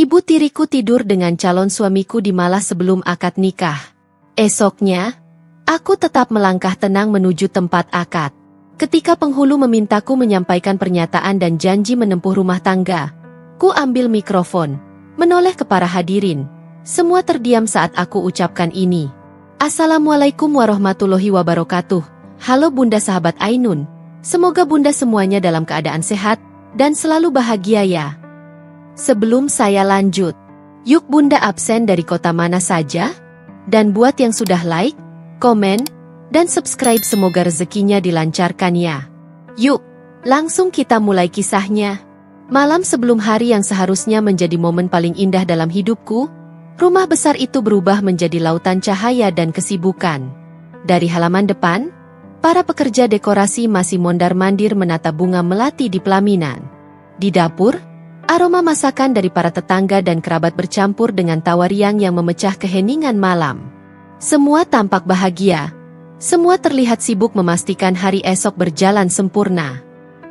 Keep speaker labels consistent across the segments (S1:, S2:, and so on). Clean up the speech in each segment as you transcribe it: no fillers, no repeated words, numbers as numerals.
S1: Ibu tiriku tidur dengan calon suamiku di malam sebelum akad nikah. Esoknya, aku tetap melangkah tenang menuju tempat akad. Ketika penghulu memintaku menyampaikan pernyataan dan janji menempuh rumah tangga, ku ambil mikrofon, menoleh ke para hadirin. Semua terdiam saat aku ucapkan ini. Assalamualaikum warahmatullahi wabarakatuh. Halo Bunda sahabat Ainun. Semoga Bunda semuanya dalam keadaan sehat dan selalu bahagia ya. Sebelum saya lanjut, yuk Bunda absen dari kota mana saja? Dan buat yang sudah like, komen, dan subscribe semoga rezekinya dilancarkan ya. Yuk, langsung kita mulai kisahnya. Malam sebelum hari yang seharusnya menjadi momen paling indah dalam hidupku, rumah besar itu berubah menjadi lautan cahaya dan kesibukan. Dari halaman depan, para pekerja dekorasi masih mondar-mandir menata bunga melati di pelaminan. Di dapur, aroma masakan dari para tetangga dan kerabat bercampur dengan tawa riang yang memecah keheningan malam. Semua tampak bahagia. Semua terlihat sibuk memastikan hari esok berjalan sempurna.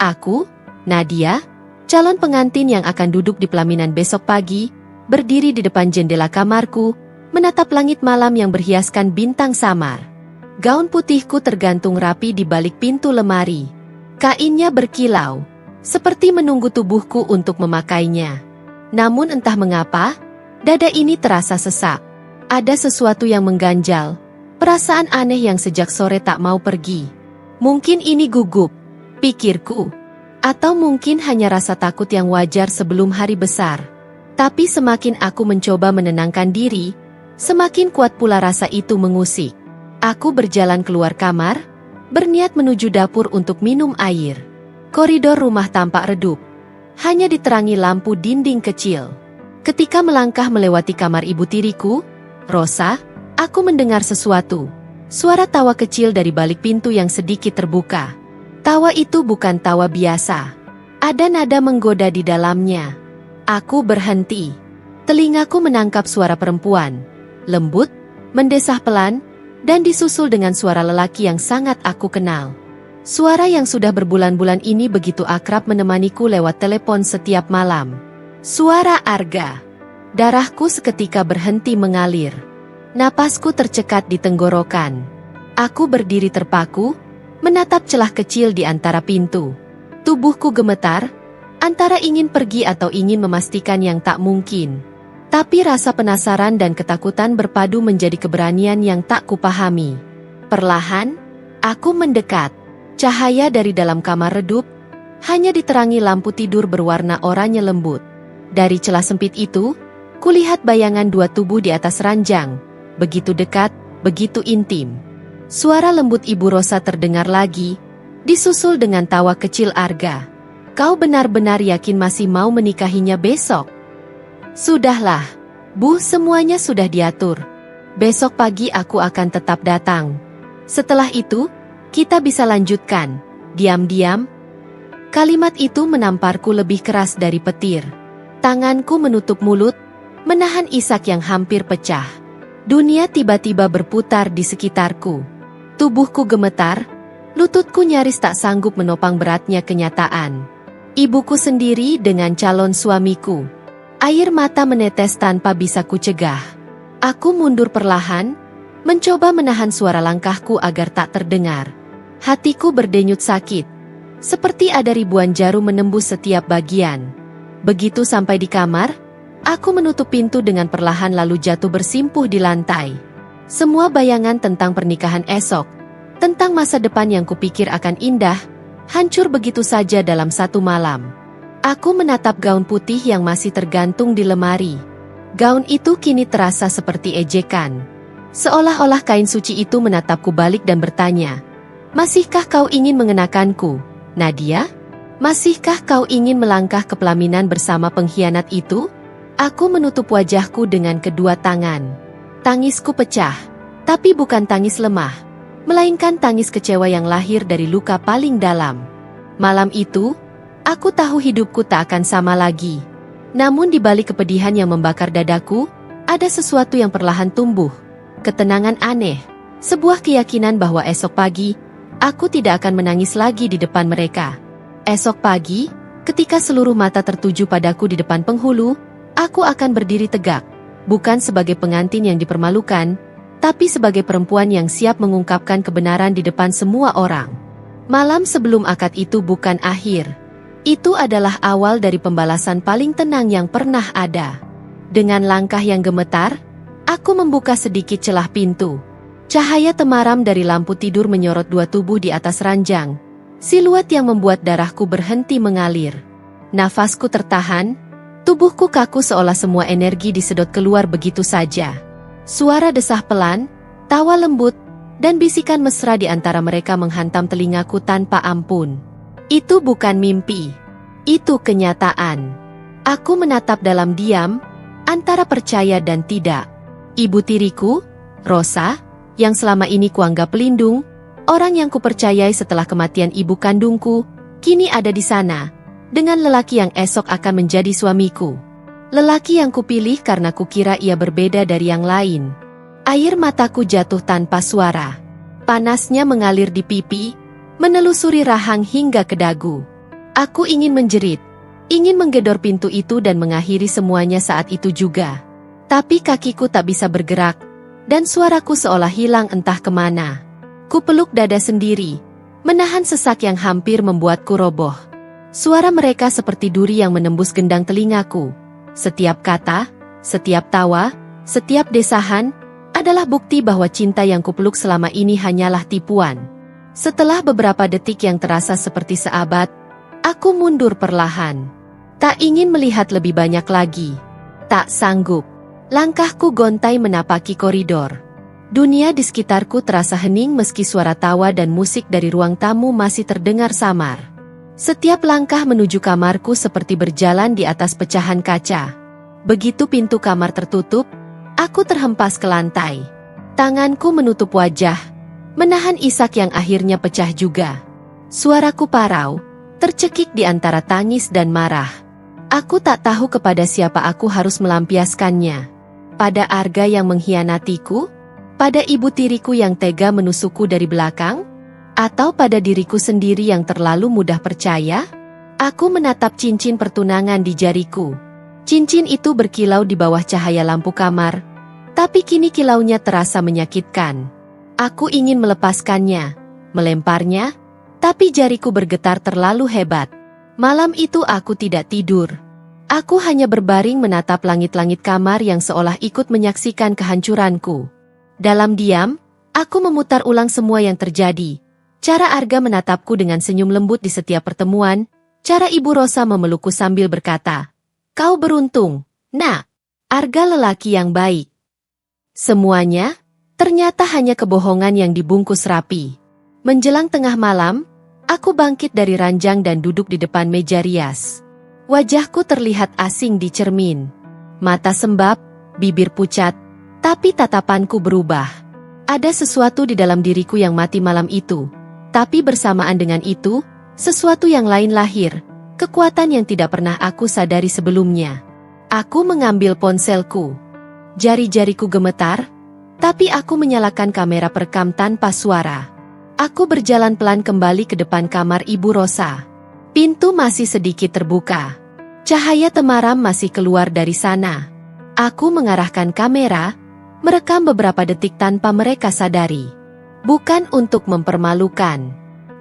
S1: Aku, Nadia, calon pengantin yang akan duduk di pelaminan besok pagi, berdiri di depan jendela kamarku, menatap langit malam yang berhiaskan bintang samar. Gaun putihku tergantung rapi di balik pintu lemari. Kainnya berkilau, seperti menunggu tubuhku untuk memakainya. Namun entah mengapa, dada ini terasa sesak. Ada sesuatu yang mengganjal, perasaan aneh yang sejak sore tak mau pergi. Mungkin ini gugup, pikirku. Atau mungkin hanya rasa takut yang wajar sebelum hari besar. Tapi semakin aku mencoba menenangkan diri, semakin kuat pula rasa itu mengusik. Aku berjalan keluar kamar, berniat menuju dapur untuk minum air. Koridor rumah tampak redup, hanya diterangi lampu dinding kecil. Ketika melangkah melewati kamar ibu tiriku, Rosa, aku mendengar sesuatu. Suara tawa kecil dari balik pintu yang sedikit terbuka. Tawa itu bukan tawa biasa. Ada nada menggoda di dalamnya. Aku berhenti. Telingaku menangkap suara perempuan. Lembut, mendesah pelan, dan disusul dengan suara lelaki yang sangat aku kenal. Suara yang sudah berbulan-bulan ini begitu akrab menemaniku lewat telepon setiap malam. Suara Arga. Darahku seketika berhenti mengalir. Napasku tercekat di tenggorokan. Aku berdiri terpaku, menatap celah kecil di antara pintu. Tubuhku gemetar, antara ingin pergi atau ingin memastikan yang tak mungkin. Tapi rasa penasaran dan ketakutan berpadu menjadi keberanian yang tak kupahami. Perlahan, aku mendekat. Cahaya dari dalam kamar redup, hanya diterangi lampu tidur berwarna oranye lembut. Dari celah sempit itu, kulihat bayangan dua tubuh di atas ranjang, begitu dekat, begitu intim. Suara lembut Ibu Rosa terdengar lagi, disusul dengan tawa kecil Arga. Kau benar-benar yakin masih mau menikahinya besok? Sudahlah, Bu, semuanya sudah diatur. Besok pagi aku akan tetap datang. Setelah itu, kita bisa lanjutkan. Diam-diam. Kalimat itu menamparku lebih keras dari petir. Tanganku menutup mulut, menahan isak yang hampir pecah. Dunia tiba-tiba berputar di sekitarku. Tubuhku gemetar, lututku nyaris tak sanggup menopang beratnya kenyataan. Ibuku sendiri dengan calon suamiku. Air mata menetes tanpa bisa kucegah. Aku mundur perlahan, mencoba menahan suara langkahku agar tak terdengar. Hatiku berdenyut sakit, seperti ada ribuan jarum menembus setiap bagian. Begitu sampai di kamar, aku menutup pintu dengan perlahan lalu jatuh bersimpuh di lantai. Semua bayangan tentang pernikahan esok, tentang masa depan yang kupikir akan indah, hancur begitu saja dalam satu malam. Aku menatap gaun putih yang masih tergantung di lemari. Gaun itu kini terasa seperti ejekan. Seolah-olah kain suci itu menatapku balik dan bertanya, masihkah kau ingin mengenakanku, Nadia? Masihkah kau ingin melangkah ke pelaminan bersama pengkhianat itu? Aku menutup wajahku dengan kedua tangan. Tangisku pecah, tapi bukan tangis lemah, melainkan tangis kecewa yang lahir dari luka paling dalam. Malam itu, aku tahu hidupku tak akan sama lagi. Namun di balik kepedihan yang membakar dadaku, ada sesuatu yang perlahan tumbuh. Ketenangan aneh, sebuah keyakinan bahwa esok pagi, aku tidak akan menangis lagi di depan mereka. Esok pagi, ketika seluruh mata tertuju padaku di depan penghulu, Aku akan berdiri tegak, bukan sebagai pengantin yang dipermalukan, tapi sebagai perempuan yang siap mengungkapkan kebenaran di depan semua orang. Malam sebelum akad itu bukan akhir. Itu adalah awal dari pembalasan paling tenang yang pernah ada. Dengan langkah yang gemetar, aku membuka sedikit celah pintu. Cahaya temaram dari lampu tidur menyorot dua tubuh di atas ranjang, siluet yang membuat darahku berhenti mengalir. Nafasku tertahan, tubuhku kaku seolah semua energi disedot keluar begitu saja. Suara desah pelan, tawa lembut, dan bisikan mesra di antara mereka menghantam telingaku tanpa ampun. Itu bukan mimpi. Itu kenyataan. Aku menatap dalam diam, antara percaya dan tidak. Ibu tiriku, Rosa, yang selama ini kuanggap pelindung, orang yang kupercayai setelah kematian ibu kandungku, kini ada di sana, dengan lelaki yang esok akan menjadi suamiku. Lelaki yang kupilih karena kukira ia berbeda dari yang lain. Air mataku jatuh tanpa suara. Panasnya mengalir di pipi, menelusuri rahang hingga ke dagu. Aku ingin menjerit, ingin menggedor pintu itu dan mengakhiri semuanya saat itu juga. Tapi kakiku tak bisa bergerak, dan suaraku seolah hilang entah kemana. Kupeluk dada sendiri, menahan sesak yang hampir membuatku roboh. Suara mereka seperti duri yang menembus gendang telingaku. Setiap kata, setiap tawa, setiap desahan, adalah bukti bahwa cinta yang kupeluk selama ini hanyalah tipuan. Setelah beberapa detik yang terasa seperti seabad, aku mundur perlahan. Tak ingin melihat lebih banyak lagi. Tak sanggup. Langkahku gontai menapaki koridor. Dunia di sekitarku terasa hening meski suara tawa dan musik dari ruang tamu masih terdengar samar. Setiap langkah menuju kamarku seperti berjalan di atas pecahan kaca. Begitu pintu kamar tertutup, aku terhempas ke lantai. Tanganku menutup wajah, menahan isak yang akhirnya pecah juga. Suaraku parau, tercekik di antara tangis dan marah. Aku tak tahu kepada siapa aku harus melampiaskannya. Pada Arga yang mengkhianatiku? Pada ibu tiriku yang tega menusukku dari belakang? Atau pada diriku sendiri yang terlalu mudah percaya? Aku menatap cincin pertunangan di jariku. Cincin itu berkilau di bawah cahaya lampu kamar, tapi kini kilaunya terasa menyakitkan. Aku ingin melepaskannya, melemparnya, tapi jariku bergetar terlalu hebat. Malam itu aku tidak tidur. Aku hanya berbaring menatap langit-langit kamar yang seolah ikut menyaksikan kehancuranku. Dalam diam, aku memutar ulang semua yang terjadi. Cara Arga menatapku dengan senyum lembut di setiap pertemuan, cara Ibu Rosa memelukku sambil berkata, "Kau beruntung, Nak. Arga lelaki yang baik." Semuanya, ternyata hanya kebohongan yang dibungkus rapi. Menjelang tengah malam, aku bangkit dari ranjang dan duduk di depan meja rias. Wajahku terlihat asing di cermin. Mata sembab, bibir pucat, tapi tatapanku berubah. Ada sesuatu di dalam diriku yang mati malam itu. Tapi bersamaan dengan itu, sesuatu yang lain lahir. Kekuatan yang tidak pernah aku sadari sebelumnya. Aku mengambil ponselku. Jari-jariku gemetar, tapi aku menyalakan kamera perekam tanpa suara. Aku berjalan pelan kembali ke depan kamar Ibu Rosa. Pintu masih sedikit terbuka. Cahaya temaram masih keluar dari sana. Aku mengarahkan kamera, merekam beberapa detik tanpa mereka sadari. Bukan untuk mempermalukan,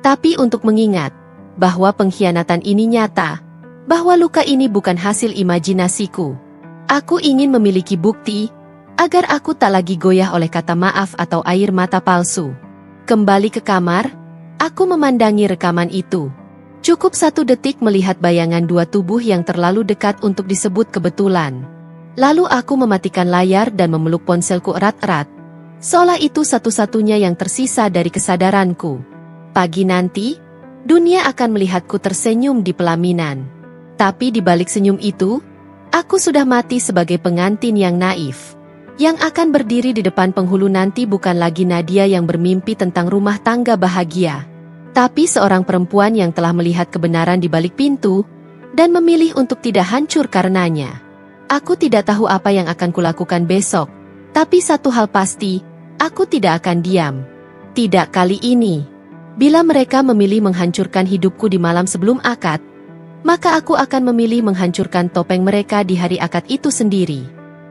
S1: tapi untuk mengingat bahwa pengkhianatan ini nyata, bahwa luka ini bukan hasil imajinasiku. Aku ingin memiliki bukti, agar aku tak lagi goyah oleh kata maaf atau air mata palsu. Kembali ke kamar, aku memandangi rekaman itu. Cukup 1 detik melihat bayangan dua tubuh yang terlalu dekat untuk disebut kebetulan. Lalu aku mematikan layar dan memeluk ponselku erat-erat. Seolah itu satu-satunya yang tersisa dari kesadaranku. Pagi nanti, dunia akan melihatku tersenyum di pelaminan. Tapi di balik senyum itu, aku sudah mati sebagai pengantin yang naif. Yang akan berdiri di depan penghulu nanti bukan lagi Nadia yang bermimpi tentang rumah tangga bahagia, tapi seorang perempuan yang telah melihat kebenaran di balik pintu, dan memilih untuk tidak hancur karenanya. Aku tidak tahu apa yang akan kulakukan besok, tapi satu hal pasti, aku tidak akan diam. Tidak kali ini. Bila mereka memilih menghancurkan hidupku di malam sebelum akad, maka aku akan memilih menghancurkan topeng mereka di hari akad itu sendiri.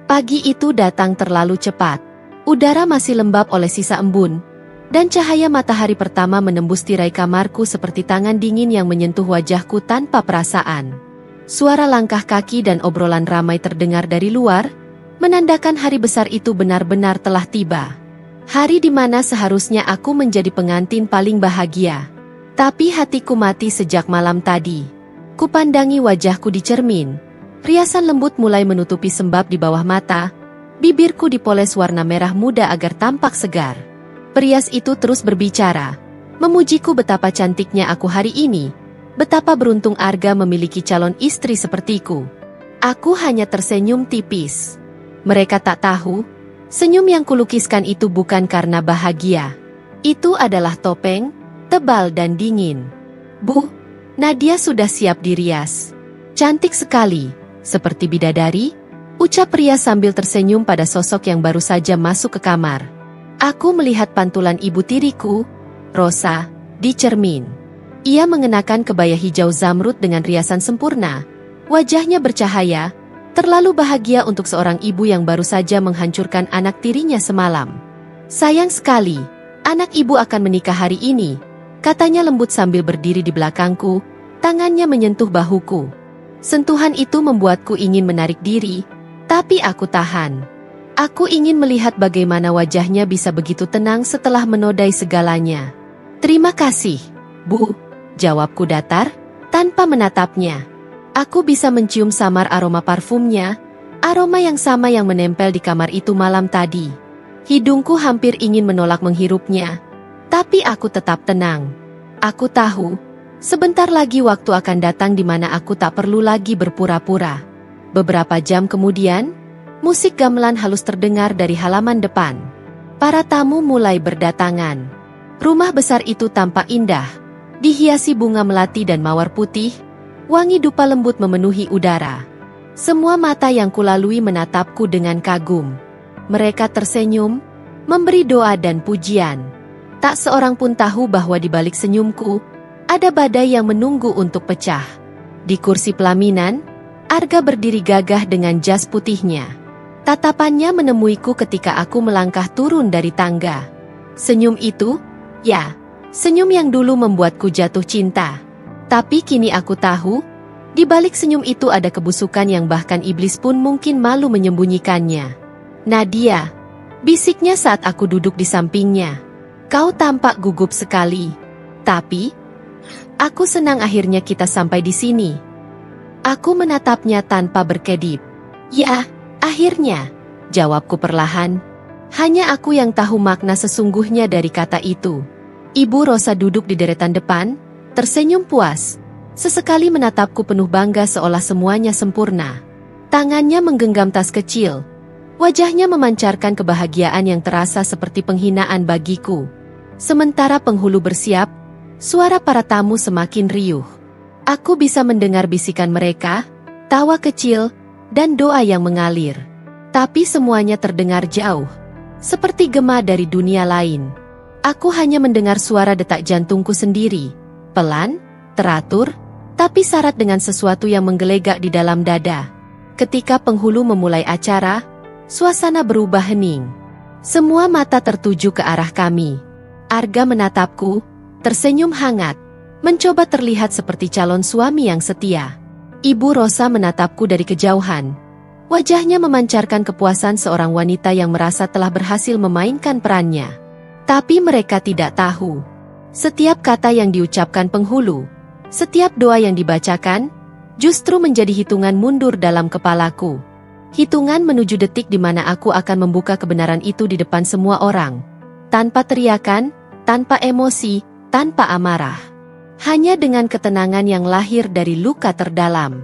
S1: Pagi itu datang terlalu cepat. Udara masih lembab oleh sisa embun, dan cahaya matahari pertama menembus tirai kamarku seperti tangan dingin yang menyentuh wajahku tanpa perasaan. Suara langkah kaki dan obrolan ramai terdengar dari luar, menandakan hari besar itu benar-benar telah tiba. Hari di mana seharusnya aku menjadi pengantin paling bahagia. Tapi hatiku mati sejak malam tadi. Kupandangi wajahku di cermin. Riasan lembut mulai menutupi sembab di bawah mata. Bibirku dipoles warna merah muda agar tampak segar. Perias itu terus berbicara, memujiku betapa cantiknya aku hari ini. Betapa beruntung Arga memiliki calon istri sepertiku. Aku hanya tersenyum tipis. Mereka tak tahu, senyum yang kulukiskan itu bukan karena bahagia. Itu adalah topeng, tebal dan dingin. Bu, Nadia sudah siap dirias. Cantik sekali, seperti bidadari, ucap pria sambil tersenyum pada sosok yang baru saja masuk ke kamar. Aku melihat pantulan ibu tiriku, Rosa, di cermin. Ia mengenakan kebaya hijau zamrud dengan riasan sempurna. Wajahnya bercahaya, terlalu bahagia untuk seorang ibu yang baru saja menghancurkan anak tirinya semalam. Sayang sekali, anak ibu akan menikah hari ini, katanya lembut sambil berdiri di belakangku, tangannya menyentuh bahuku. Sentuhan itu membuatku ingin menarik diri, tapi aku tahan. Aku ingin melihat bagaimana wajahnya bisa begitu tenang setelah menodai segalanya. Terima kasih, Bu, jawabku datar, tanpa menatapnya. Aku bisa mencium samar aroma parfumnya, aroma yang sama yang menempel di kamar itu malam tadi. Hidungku hampir ingin menolak menghirupnya, tapi aku tetap tenang. Aku tahu, sebentar lagi waktu akan datang di mana aku tak perlu lagi berpura-pura. Beberapa jam kemudian, musik gamelan halus terdengar dari halaman depan. Para tamu mulai berdatangan. Rumah besar itu tampak indah, dihiasi bunga melati dan mawar putih, wangi dupa lembut memenuhi udara. Semua mata yang kulalui menatapku dengan kagum. Mereka tersenyum, memberi doa dan pujian. Tak seorang pun tahu bahwa di balik senyumku, ada badai yang menunggu untuk pecah. Di kursi pelaminan, Arga berdiri gagah dengan jas putihnya. Tatapannya menemuiku ketika aku melangkah turun dari tangga. Senyum itu, ya, senyum yang dulu membuatku jatuh cinta. Tapi kini aku tahu, di balik senyum itu ada kebusukan yang bahkan iblis pun mungkin malu menyembunyikannya. Nadia, bisiknya saat aku duduk di sampingnya. Kau tampak gugup sekali. Tapi, aku senang akhirnya kita sampai di sini. Aku menatapnya tanpa berkedip. Ya, akhirnya, jawabku perlahan. Hanya aku yang tahu makna sesungguhnya dari kata itu. Ibu Rosa duduk di deretan depan, tersenyum puas. Sesekali menatapku penuh bangga seolah semuanya sempurna. Tangannya menggenggam tas kecil. Wajahnya memancarkan kebahagiaan yang terasa seperti penghinaan bagiku. Sementara penghulu bersiap, suara para tamu semakin riuh. Aku bisa mendengar bisikan mereka, tawa kecil, dan doa yang mengalir. Tapi semuanya terdengar jauh, seperti gema dari dunia lain. Aku hanya mendengar suara detak jantungku sendiri, pelan, teratur, tapi syarat dengan sesuatu yang menggelegak di dalam dada. Ketika penghulu memulai acara, suasana berubah hening. Semua mata tertuju ke arah kami. Arga menatapku, tersenyum hangat, mencoba terlihat seperti calon suami yang setia. Ibu Rosa menatapku dari kejauhan. Wajahnya memancarkan kepuasan seorang wanita yang merasa telah berhasil memainkan perannya. Tapi mereka tidak tahu. Setiap kata yang diucapkan penghulu, setiap doa yang dibacakan, justru menjadi hitungan mundur dalam kepalaku. Hitungan menuju detik di mana aku akan membuka kebenaran itu di depan semua orang. Tanpa teriakan, tanpa emosi, tanpa amarah. Hanya dengan ketenangan yang lahir dari luka terdalam.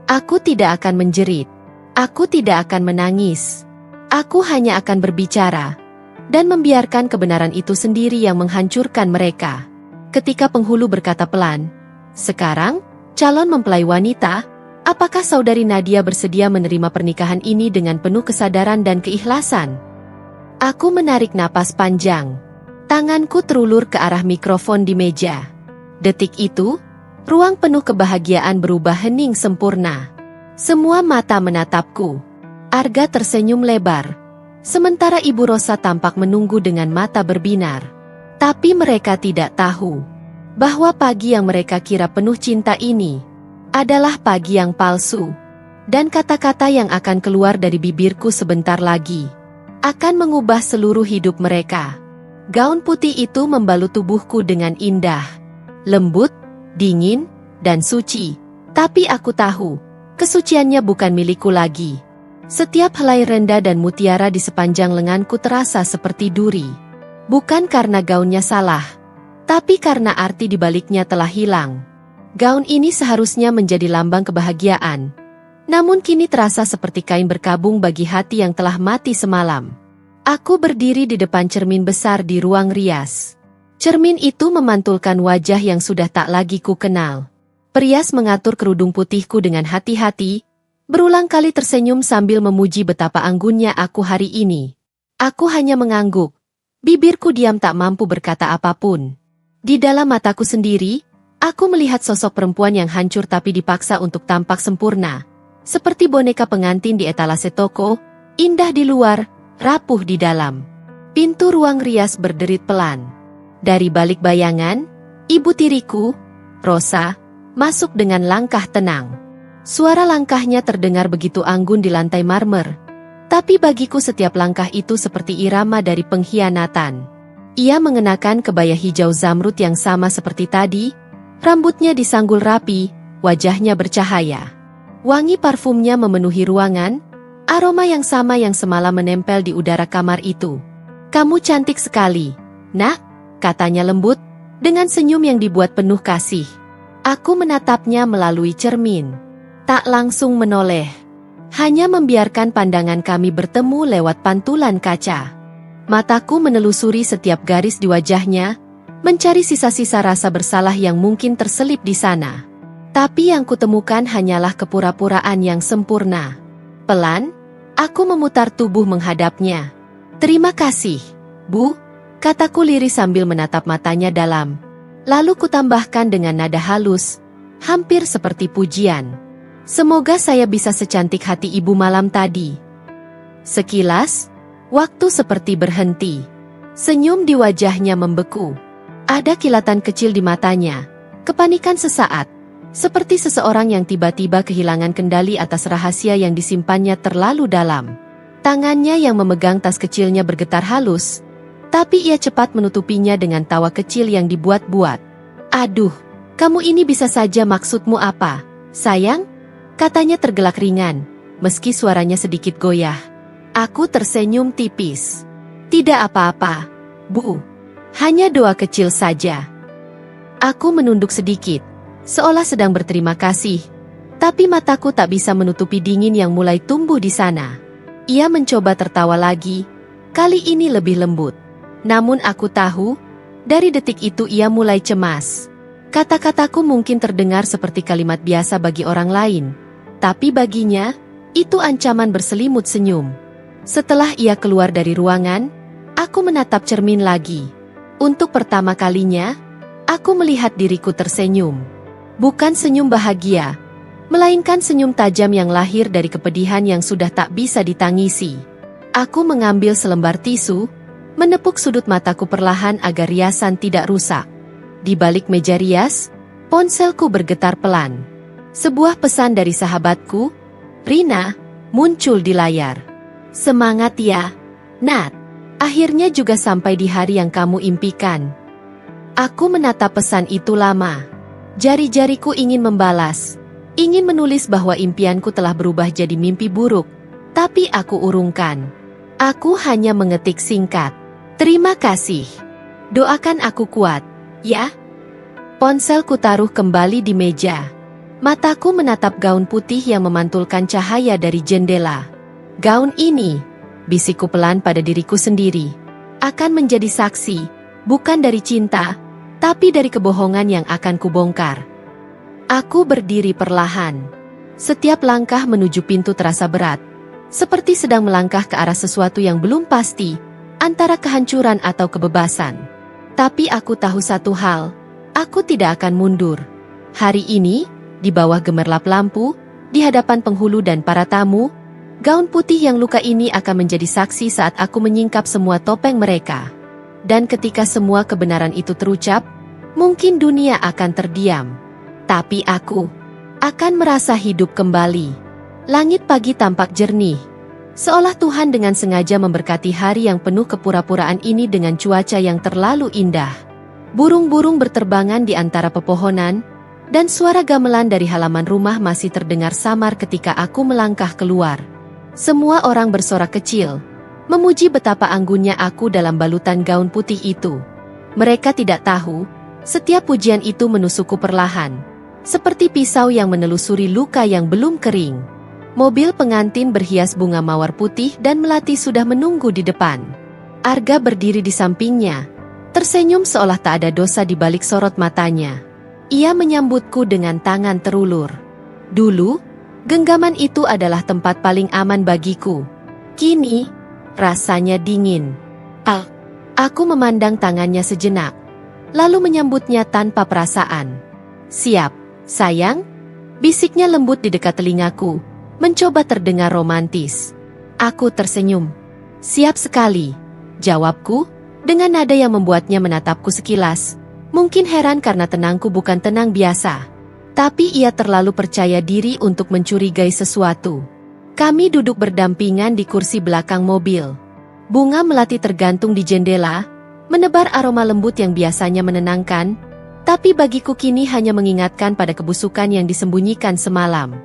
S1: Aku tidak akan menjerit. Aku tidak akan menangis. Aku hanya akan berbicara. Dan membiarkan kebenaran itu sendiri yang menghancurkan mereka. Ketika penghulu berkata pelan, "Sekarang, calon mempelai wanita, apakah saudari Nadia bersedia menerima pernikahan ini dengan penuh kesadaran dan keikhlasan?" Aku menarik napas panjang. Tanganku terulur ke arah mikrofon di meja. Detik itu, Ruang penuh kebahagiaan berubah hening sempurna. Semua mata menatapku. Arga tersenyum lebar. Sementara Ibu Rosa tampak menunggu dengan mata berbinar. Tapi mereka tidak tahu bahwa pagi yang mereka kira penuh cinta ini adalah pagi yang palsu. Dan kata-kata yang akan keluar dari bibirku sebentar lagi akan mengubah seluruh hidup mereka. Gaun putih itu membalut tubuhku dengan indah, lembut, dingin, dan suci. Tapi aku tahu, kesuciannya bukan milikku lagi. Setiap helai rendah dan mutiara di sepanjang lenganku terasa seperti duri. Bukan karena gaunnya salah, tapi karena arti di baliknya telah hilang. Gaun ini seharusnya menjadi lambang kebahagiaan. Namun kini terasa seperti kain berkabung bagi hati yang telah mati semalam. Aku berdiri di depan cermin besar di ruang rias. Cermin itu memantulkan wajah yang sudah tak lagi ku kenal. Perias mengatur kerudung putihku dengan hati-hati, berulang kali tersenyum sambil memuji betapa anggunnya aku hari ini. Aku hanya mengangguk. Bibirku diam tak mampu berkata apapun. Di dalam mataku sendiri, aku melihat sosok perempuan yang hancur tapi dipaksa untuk tampak sempurna. Seperti boneka pengantin di etalase toko, indah di luar, rapuh di dalam. Pintu ruang rias berderit pelan. Dari balik bayangan, ibu tiriku, Rosa, masuk dengan langkah tenang. Suara langkahnya terdengar begitu anggun di lantai marmer. Tapi bagiku setiap langkah itu seperti irama dari pengkhianatan. Ia mengenakan kebaya hijau zamrud yang sama seperti tadi, rambutnya disanggul rapi, wajahnya bercahaya. Wangi parfumnya memenuhi ruangan, aroma yang sama yang semalam menempel di udara kamar itu. "Kamu cantik sekali, Nak," katanya lembut, dengan senyum yang dibuat penuh kasih. Aku menatapnya melalui cermin. Tak langsung menoleh. Hanya membiarkan pandangan kami bertemu lewat pantulan kaca. Mataku menelusuri setiap garis di wajahnya, mencari sisa-sisa rasa bersalah yang mungkin terselip di sana. Tapi yang kutemukan hanyalah kepura-puraan yang sempurna. Pelan, aku memutar tubuh menghadapnya. "Terima kasih, Bu," kataku lirih sambil menatap matanya dalam. Lalu kutambahkan dengan nada halus, hampir seperti pujian. "Semoga saya bisa secantik hati ibu malam tadi." Sekilas, waktu seperti berhenti. Senyum di wajahnya membeku. Ada kilatan kecil di matanya, kepanikan sesaat. Seperti seseorang yang tiba-tiba kehilangan kendali atas rahasia yang disimpannya terlalu dalam. Tangannya yang memegang tas kecilnya bergetar halus, tapi ia cepat menutupinya dengan tawa kecil yang dibuat-buat. "Aduh, kamu ini bisa saja maksudmu apa, sayang?" Katanya tergelak ringan, meski suaranya sedikit goyah. Aku tersenyum tipis. "Tidak apa-apa, Bu. Hanya doa kecil saja." Aku menunduk sedikit, seolah sedang berterima kasih, tapi mataku tak bisa menutupi dingin yang mulai tumbuh di sana. Ia mencoba tertawa lagi, kali ini lebih lembut. Namun aku tahu, dari detik itu ia mulai cemas. Kata-kataku mungkin terdengar seperti kalimat biasa bagi orang lain, tapi baginya, itu ancaman berselimut senyum. Setelah ia keluar dari ruangan, aku menatap cermin lagi. Untuk pertama kalinya, aku melihat diriku tersenyum. Bukan senyum bahagia, melainkan senyum tajam yang lahir dari kepedihan yang sudah tak bisa ditangisi. Aku mengambil selembar tisu, menepuk sudut mataku perlahan agar riasan tidak rusak. Di balik meja rias, ponselku bergetar pelan. Sebuah pesan dari sahabatku, Rina, muncul di layar. "Semangat ya, Nat. Akhirnya juga sampai di hari yang kamu impikan." Aku menatap pesan itu lama. Jari-jariku ingin membalas, ingin menulis bahwa impianku telah berubah jadi mimpi buruk, tapi aku urungkan. Aku hanya mengetik singkat, "Terima kasih. Doakan aku kuat, ya." Ponselku taruh kembali di meja. Mataku menatap gaun putih yang memantulkan cahaya dari jendela. "Gaun ini," bisikku pelan pada diriku sendiri, "akan menjadi saksi, bukan dari cinta, tapi dari kebohongan yang akan kubongkar." Aku berdiri perlahan. Setiap langkah menuju pintu terasa berat, seperti sedang melangkah ke arah sesuatu yang belum pasti, antara kehancuran atau kebebasan. Tapi aku tahu satu hal, aku tidak akan mundur. Hari ini, di bawah gemerlap lampu, di hadapan penghulu dan para tamu, gaun putih yang luka ini akan menjadi saksi saat aku menyingkap semua topeng mereka. Dan ketika semua kebenaran itu terucap, mungkin dunia akan terdiam. Tapi aku akan merasa hidup kembali. Langit pagi tampak jernih, seolah Tuhan dengan sengaja memberkati hari yang penuh kepura-puraan ini dengan cuaca yang terlalu indah. Burung-burung berterbangan di antara pepohonan, dan suara gamelan dari halaman rumah masih terdengar samar ketika aku melangkah keluar. Semua orang bersorak kecil, memuji betapa anggunnya aku dalam balutan gaun putih itu. Mereka tidak tahu, setiap pujian itu menusukku perlahan, seperti pisau yang menelusuri luka yang belum kering. Mobil pengantin berhias bunga mawar putih dan melati sudah menunggu di depan. Arga berdiri di sampingnya, tersenyum seolah tak ada dosa di balik sorot matanya. Ia menyambutku dengan tangan terulur. Dulu, genggaman itu adalah tempat paling aman bagiku. Kini, rasanya dingin. Aku memandang tangannya sejenak, lalu menyambutnya tanpa perasaan. Siap, sayang? Bisiknya lembut di dekat telingaku, mencoba terdengar romantis. Aku tersenyum. Siap sekali, jawabku, dengan nada yang membuatnya menatapku sekilas. Mungkin heran karena tenangku bukan tenang biasa. Tapi ia terlalu percaya diri untuk mencurigai sesuatu. Kami duduk berdampingan di kursi belakang mobil. Bunga melati tergantung di jendela, menebar aroma lembut yang biasanya menenangkan, tapi bagiku kini hanya mengingatkan pada kebusukan yang disembunyikan semalam.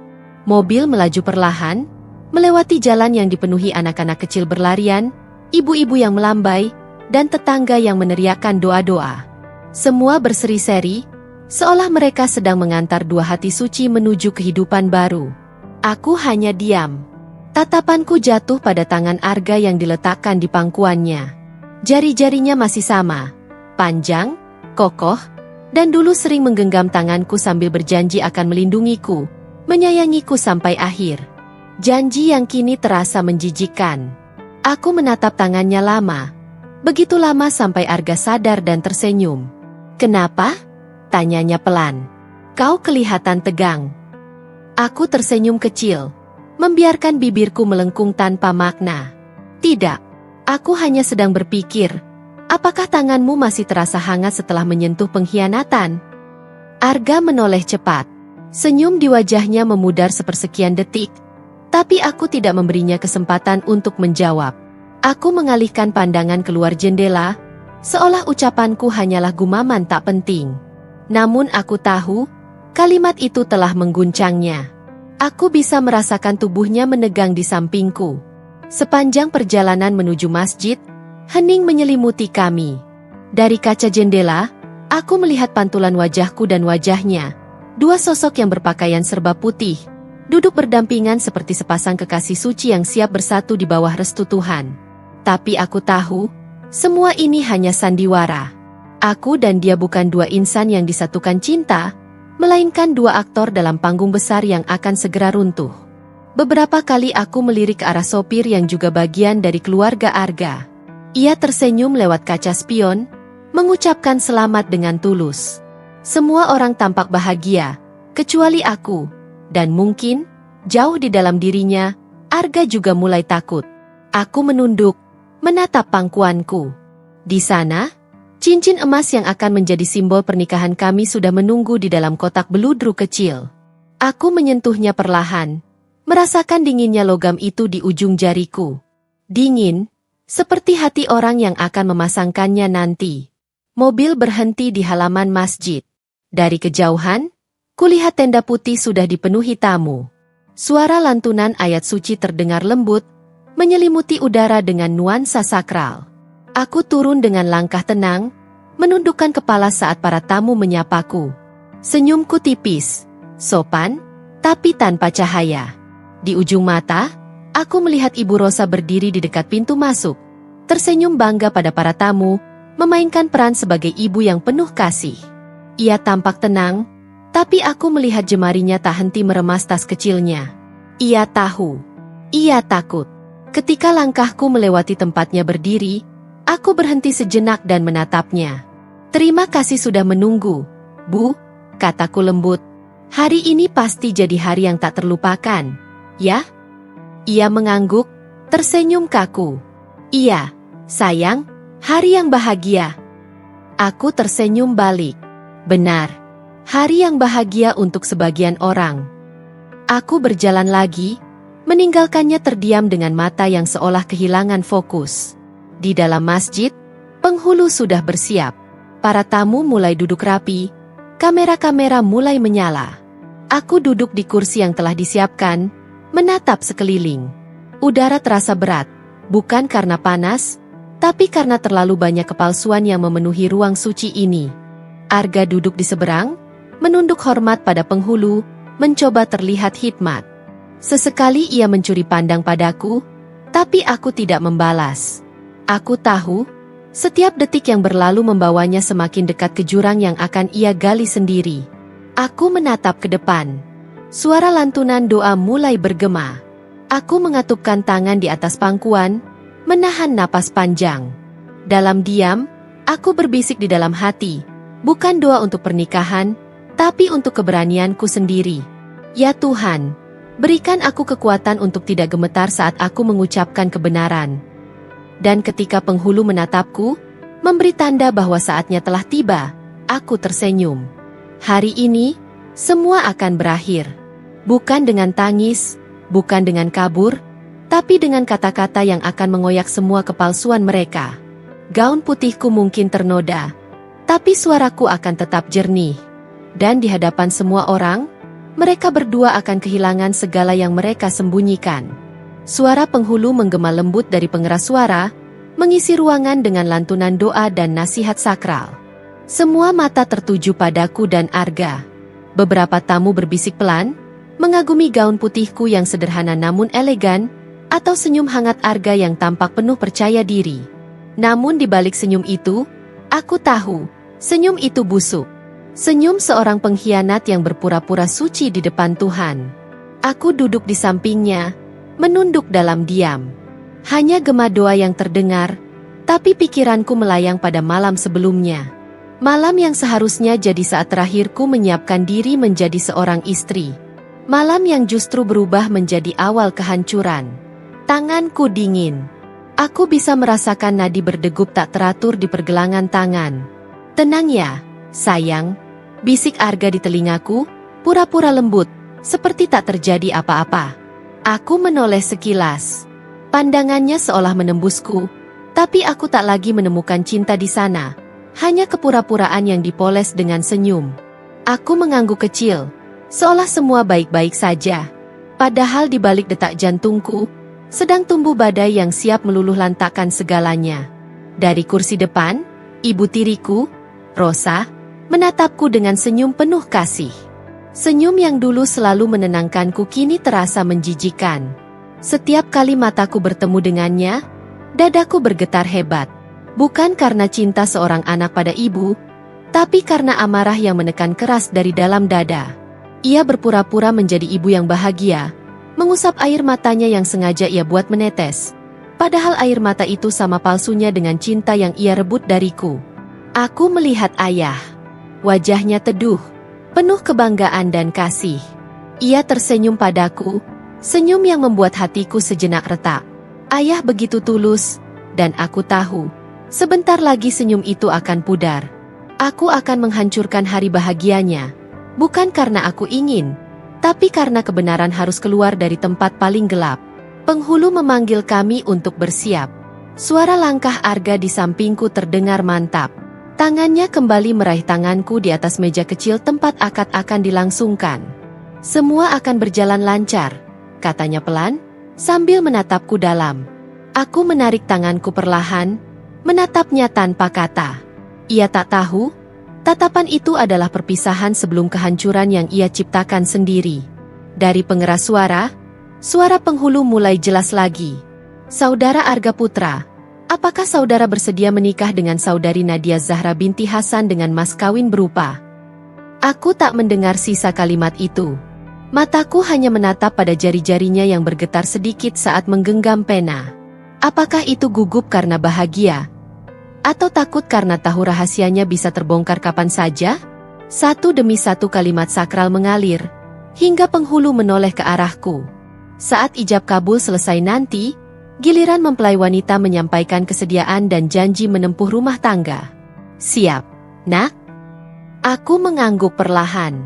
S1: Mobil melaju perlahan, melewati jalan yang dipenuhi anak-anak kecil berlarian, ibu-ibu yang melambai, dan tetangga yang meneriakkan doa-doa. Semua berseri-seri, seolah mereka sedang mengantar dua hati suci menuju kehidupan baru. Aku hanya diam. Tatapanku jatuh pada tangan Arga yang diletakkan di pangkuannya. Jari-jarinya masih sama, panjang, kokoh, dan dulu sering menggenggam tanganku sambil berjanji akan melindungiku, menyayangiku sampai akhir. Janji yang kini terasa menjijikkan. Aku menatap tangannya lama, begitu lama sampai Arga sadar dan tersenyum. "Kenapa?" tanyanya pelan. "Kau kelihatan tegang." Aku tersenyum kecil, membiarkan bibirku melengkung tanpa makna. "Tidak, aku hanya sedang berpikir, apakah tanganmu masih terasa hangat setelah menyentuh pengkhianatan?" Arga menoleh cepat. Senyum di wajahnya memudar sepersekian detik, tapi aku tidak memberinya kesempatan untuk menjawab. Aku mengalihkan pandangan keluar jendela, seolah ucapanku hanyalah gumaman tak penting. Namun aku tahu, kalimat itu telah mengguncangnya. Aku bisa merasakan tubuhnya menegang di sampingku. Sepanjang perjalanan menuju masjid, hening menyelimuti kami. Dari kaca jendela, aku melihat pantulan wajahku dan wajahnya. Dua sosok yang berpakaian serba putih, duduk berdampingan seperti sepasang kekasih suci yang siap bersatu di bawah restu Tuhan. Tapi aku tahu, semua ini hanya sandiwara. Aku dan dia bukan dua insan yang disatukan cinta, melainkan dua aktor dalam panggung besar yang akan segera runtuh. Beberapa kali aku melirik ke arah sopir yang juga bagian dari keluarga Arga. Ia tersenyum lewat kaca spion, mengucapkan selamat dengan tulus. Semua orang tampak bahagia, kecuali aku, dan mungkin, jauh di dalam dirinya, Arga juga mulai takut. Aku menunduk, menatap pangkuanku. Di sana, cincin emas yang akan menjadi simbol pernikahan kami sudah menunggu di dalam kotak beludru kecil. Aku menyentuhnya perlahan, merasakan dinginnya logam itu di ujung jariku. Dingin, seperti hati orang yang akan memasangkannya nanti. Mobil berhenti di halaman masjid. Dari kejauhan, kulihat tenda putih sudah dipenuhi tamu. Suara lantunan ayat suci terdengar lembut, menyelimuti udara dengan nuansa sakral. Aku turun dengan langkah tenang, menundukkan kepala saat para tamu menyapaku. Senyumku tipis, sopan, tapi tanpa cahaya. Di ujung mata, aku melihat Ibu Rosa berdiri di dekat pintu masuk, tersenyum bangga pada para tamu, memainkan peran sebagai ibu yang penuh kasih. Ia tampak tenang, tapi aku melihat jemarinya tak henti meremas tas kecilnya. Ia tahu. Ia takut. Ketika langkahku melewati tempatnya berdiri, aku berhenti sejenak dan menatapnya. "Terima kasih sudah menunggu, Bu," kataku lembut. Hari ini pasti jadi hari yang tak terlupakan, ya? Ia mengangguk, tersenyum kaku. Iya, sayang, hari yang bahagia. Aku tersenyum balik. Benar, hari yang bahagia untuk sebagian orang. Aku berjalan lagi, meninggalkannya terdiam dengan mata yang seolah kehilangan fokus. Di dalam masjid, penghulu sudah bersiap. Para tamu mulai duduk rapi, kamera-kamera mulai menyala. Aku duduk di kursi yang telah disiapkan, menatap sekeliling. Udara terasa berat, bukan karena panas, tapi karena terlalu banyak kepalsuan yang memenuhi ruang suci ini. Arga duduk di seberang, menunduk hormat pada penghulu, mencoba terlihat hikmat. Sesekali ia mencuri pandang padaku, tapi aku tidak membalas. Aku tahu, setiap detik yang berlalu membawanya semakin dekat ke jurang yang akan ia gali sendiri. Aku menatap ke depan. Suara lantunan doa mulai bergema. Aku mengatupkan tangan di atas pangkuan, menahan napas panjang. Dalam diam, aku berbisik di dalam hati, bukan doa untuk pernikahan, tapi untuk keberanianku sendiri. Ya Tuhan, berikan aku kekuatan untuk tidak gemetar saat aku mengucapkan kebenaran. Dan ketika penghulu menatapku, memberi tanda bahwa saatnya telah tiba, aku tersenyum. Hari ini, semua akan berakhir. Bukan dengan tangis, bukan dengan kabur, tapi dengan kata-kata yang akan mengoyak semua kepalsuan mereka. Gaun putihku mungkin ternoda, tapi suaraku akan tetap jernih. Dan di hadapan semua orang, mereka berdua akan kehilangan segala yang mereka sembunyikan. Suara penghulu menggema lembut dari pengeras suara, mengisi ruangan dengan lantunan doa dan nasihat sakral. Semua mata tertuju padaku dan Arga. Beberapa tamu berbisik pelan, mengagumi gaun putihku yang sederhana namun elegan, atau senyum hangat Arga yang tampak penuh percaya diri. Namun di balik senyum itu, aku tahu, senyum itu busuk. Senyum seorang pengkhianat yang berpura-pura suci di depan Tuhan. Aku duduk di sampingnya, menunduk dalam diam. Hanya gema doa yang terdengar, tapi pikiranku melayang pada malam sebelumnya. Malam yang seharusnya jadi saat terakhirku menyiapkan diri menjadi seorang istri. Malam yang justru berubah menjadi awal kehancuran. Tanganku dingin. Aku bisa merasakan nadi berdegup tak teratur di pergelangan tangan. Tenang ya, sayang, bisik Arga di telingaku, pura-pura lembut, seperti tak terjadi apa-apa. Aku menoleh sekilas. Pandangannya seolah menembusku, tapi aku tak lagi menemukan cinta di sana. Hanya kepura-puraan yang dipoles dengan senyum. Aku mengangguk kecil, seolah semua baik-baik saja. Padahal di balik detak jantungku, sedang tumbuh badai yang siap meluluh lantakkan segalanya. Dari kursi depan, ibu tiriku, Rosa, menatapku dengan senyum penuh kasih. Senyum yang dulu selalu menenangkanku kini terasa menjijikan. Setiap kali mataku bertemu dengannya, dadaku bergetar hebat. Bukan karena cinta seorang anak pada ibu, tapi karena amarah yang menekan keras dari dalam dada. Ia berpura-pura menjadi ibu yang bahagia, mengusap air matanya yang sengaja ia buat menetes. Padahal air mata itu sama palsunya dengan cinta yang ia rebut dariku. Aku melihat ayah. Wajahnya teduh, penuh kebanggaan dan kasih. Ia tersenyum padaku, senyum yang membuat hatiku sejenak retak. Ayah begitu tulus, dan aku tahu, sebentar lagi senyum itu akan pudar. Aku akan menghancurkan hari bahagianya, bukan karena aku ingin, tapi karena kebenaran harus keluar dari tempat paling gelap. Penghulu memanggil kami untuk bersiap. Suara langkah Arga di sampingku terdengar mantap. Tangannya kembali meraih tanganku di atas meja kecil tempat akad akan dilangsungkan. Semua akan berjalan lancar, katanya pelan, sambil menatapku dalam. Aku menarik tanganku perlahan, menatapnya tanpa kata. Ia tak tahu, tatapan itu adalah perpisahan sebelum kehancuran yang ia ciptakan sendiri. Dari pengeras suara, suara penghulu mulai jelas lagi. Saudara Arga Putra, apakah saudara bersedia menikah dengan saudari Nadia Zahra binti Hasan dengan mas kawin berupa? Aku tak mendengar sisa kalimat itu. Mataku hanya menatap pada jari-jarinya yang bergetar sedikit saat menggenggam pena. Apakah itu gugup karena bahagia? Atau takut karena tahu rahasianya bisa terbongkar kapan saja? Satu demi satu kalimat sakral mengalir, hingga penghulu menoleh ke arahku. Saat ijab kabul selesai nanti, giliran mempelai wanita menyampaikan kesediaan dan janji menempuh rumah tangga. Siap, nak? Aku mengangguk perlahan.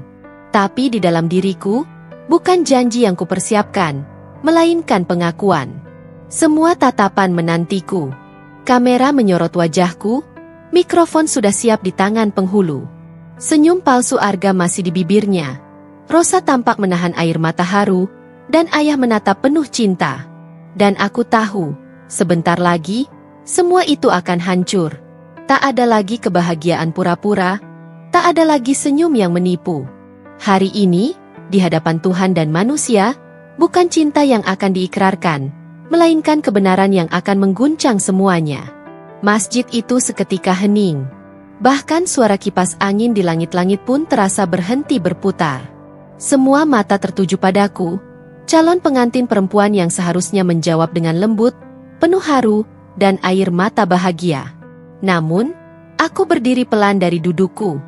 S1: Tapi di dalam diriku, bukan janji yang kupersiapkan, melainkan pengakuan. Semua tatapan menantiku. Kamera menyorot wajahku, mikrofon sudah siap di tangan penghulu. Senyum palsu Arga masih di bibirnya. Rosa tampak menahan air mata haru, dan ayah menatap penuh cinta. Dan aku tahu, sebentar lagi, semua itu akan hancur. Tak ada lagi kebahagiaan pura-pura, tak ada lagi senyum yang menipu. Hari ini, di hadapan Tuhan dan manusia, bukan cinta yang akan diikrarkan, melainkan kebenaran yang akan mengguncang semuanya. Masjid itu seketika hening. Bahkan suara kipas angin di langit-langit pun terasa berhenti berputar. Semua mata tertuju padaku, calon pengantin perempuan yang seharusnya menjawab dengan lembut, penuh haru, dan air mata bahagia. Namun, aku berdiri pelan dari dudukku.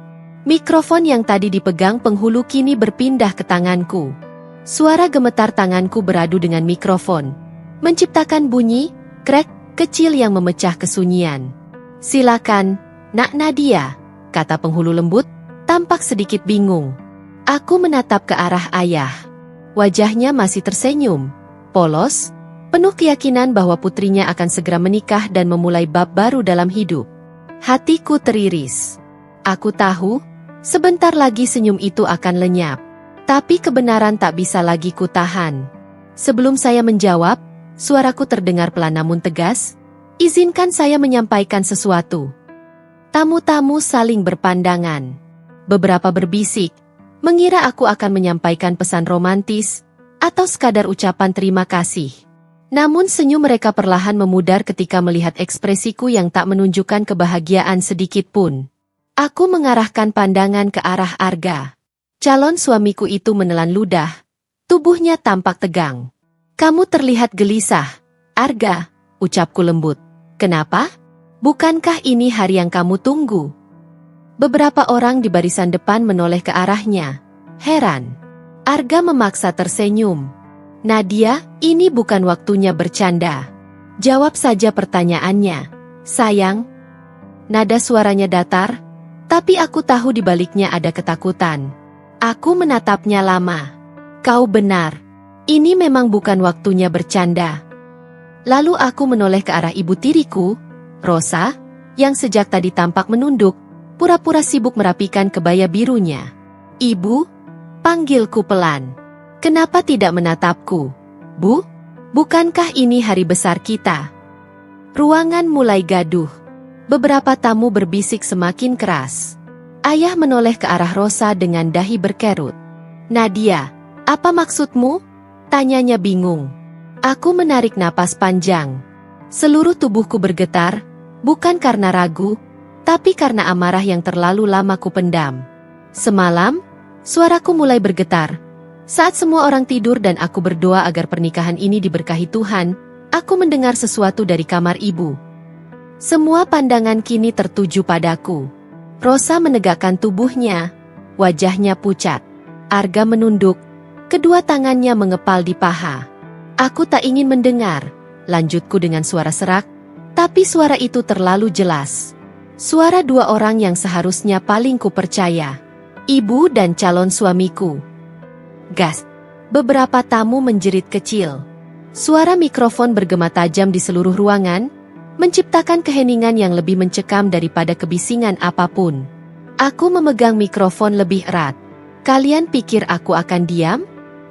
S1: Mikrofon yang tadi dipegang penghulu kini berpindah ke tanganku. Suara gemetar tanganku beradu dengan mikrofon, menciptakan bunyi, krek, kecil yang memecah kesunyian. Silakan, Nak Nadia, kata penghulu lembut, tampak sedikit bingung. Aku menatap ke arah ayah. Wajahnya masih tersenyum, polos, penuh keyakinan bahwa putrinya akan segera menikah dan memulai bab baru dalam hidup. Hatiku teriris. Aku tahu, sebentar lagi senyum itu akan lenyap. Tapi kebenaran tak bisa lagi kutahan. Sebelum saya menjawab, suaraku terdengar pelan namun tegas. Izinkan saya menyampaikan sesuatu. Tamu-tamu saling berpandangan. Beberapa berbisik, mengira aku akan menyampaikan pesan romantis, atau sekadar ucapan terima kasih. Namun senyum mereka perlahan memudar ketika melihat ekspresiku yang tak menunjukkan kebahagiaan sedikit pun. Aku mengarahkan pandangan ke arah Arga. Calon suamiku itu menelan ludah. Tubuhnya tampak tegang. Kamu terlihat gelisah, Arga, ucapku lembut. Kenapa? Bukankah ini hari yang kamu tunggu? Beberapa orang di barisan depan menoleh ke arahnya. Heran. Arga memaksa tersenyum. Nadia, ini bukan waktunya bercanda. Jawab saja pertanyaannya. Sayang. Nada suaranya datar, tapi aku tahu di baliknya ada ketakutan. Aku menatapnya lama. Kau benar. Ini memang bukan waktunya bercanda. Lalu aku menoleh ke arah ibu tiriku, Rosa, yang sejak tadi tampak menunduk, pura-pura sibuk merapikan kebaya birunya. Ibu, panggilku pelan. Kenapa tidak menatapku? Bu, bukankah ini hari besar kita? Ruangan mulai gaduh. Beberapa tamu berbisik semakin keras. Ayah menoleh ke arah Rosa dengan dahi berkerut. Nadia, apa maksudmu? Tanyanya bingung. Aku menarik napas panjang. Seluruh tubuhku bergetar, bukan karena ragu, tapi karena amarah yang terlalu lama kupendam. Semalam, suaraku mulai bergetar. Saat semua orang tidur dan aku berdoa agar pernikahan ini diberkahi Tuhan, aku mendengar sesuatu dari kamar ibu. Semua pandangan kini tertuju padaku. Rosa menegakkan tubuhnya, wajahnya pucat. Arga menunduk, kedua tangannya mengepal di paha. Aku tak ingin mendengar, lanjutku dengan suara serak, tapi suara itu terlalu jelas. Suara dua orang yang seharusnya paling kupercaya. Ibu dan calon suamiku. Gas. Beberapa tamu menjerit kecil. Suara mikrofon bergema tajam di seluruh ruangan, menciptakan keheningan yang lebih mencekam daripada kebisingan apapun. Aku memegang mikrofon lebih erat. Kalian pikir aku akan diam?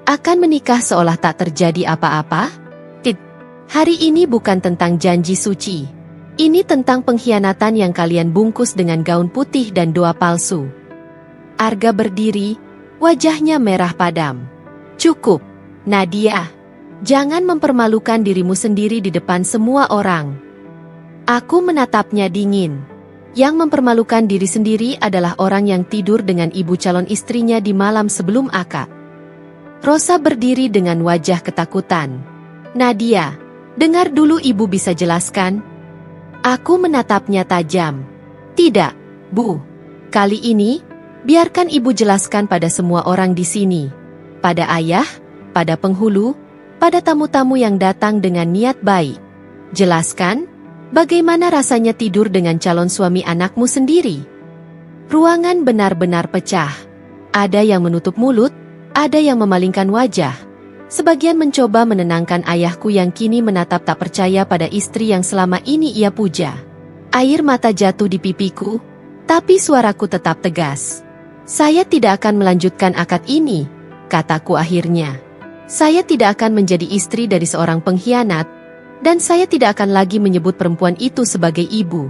S1: Akan menikah seolah tak terjadi apa-apa? Hari ini bukan tentang janji suci. Ini tentang pengkhianatan yang kalian bungkus dengan gaun putih dan doa palsu. Arga berdiri, wajahnya merah padam. Cukup, Nadia. Jangan mempermalukan dirimu sendiri di depan semua orang. Aku menatapnya dingin. Yang mempermalukan diri sendiri adalah orang yang tidur dengan ibu calon istrinya di malam sebelum akad. Rosa berdiri dengan wajah ketakutan. Nadia, dengar dulu, ibu bisa jelaskan? Aku menatapnya tajam. Tidak, Bu. Kali ini, Biarkan ibu jelaskan pada semua orang di sini. Pada ayah, pada penghulu, pada tamu-tamu yang datang dengan niat baik. Jelaskan, bagaimana rasanya tidur dengan calon suami anakmu sendiri. Ruangan benar-benar pecah. Ada yang menutup mulut, ada yang memalingkan wajah. Sebagian mencoba menenangkan ayahku yang kini menatap tak percaya pada istri yang selama ini ia puja. Air mata jatuh di pipiku, tapi suaraku tetap tegas. Saya tidak akan melanjutkan akad ini, kataku akhirnya. Saya tidak akan menjadi istri dari seorang pengkhianat, dan saya tidak akan lagi menyebut perempuan itu sebagai ibu.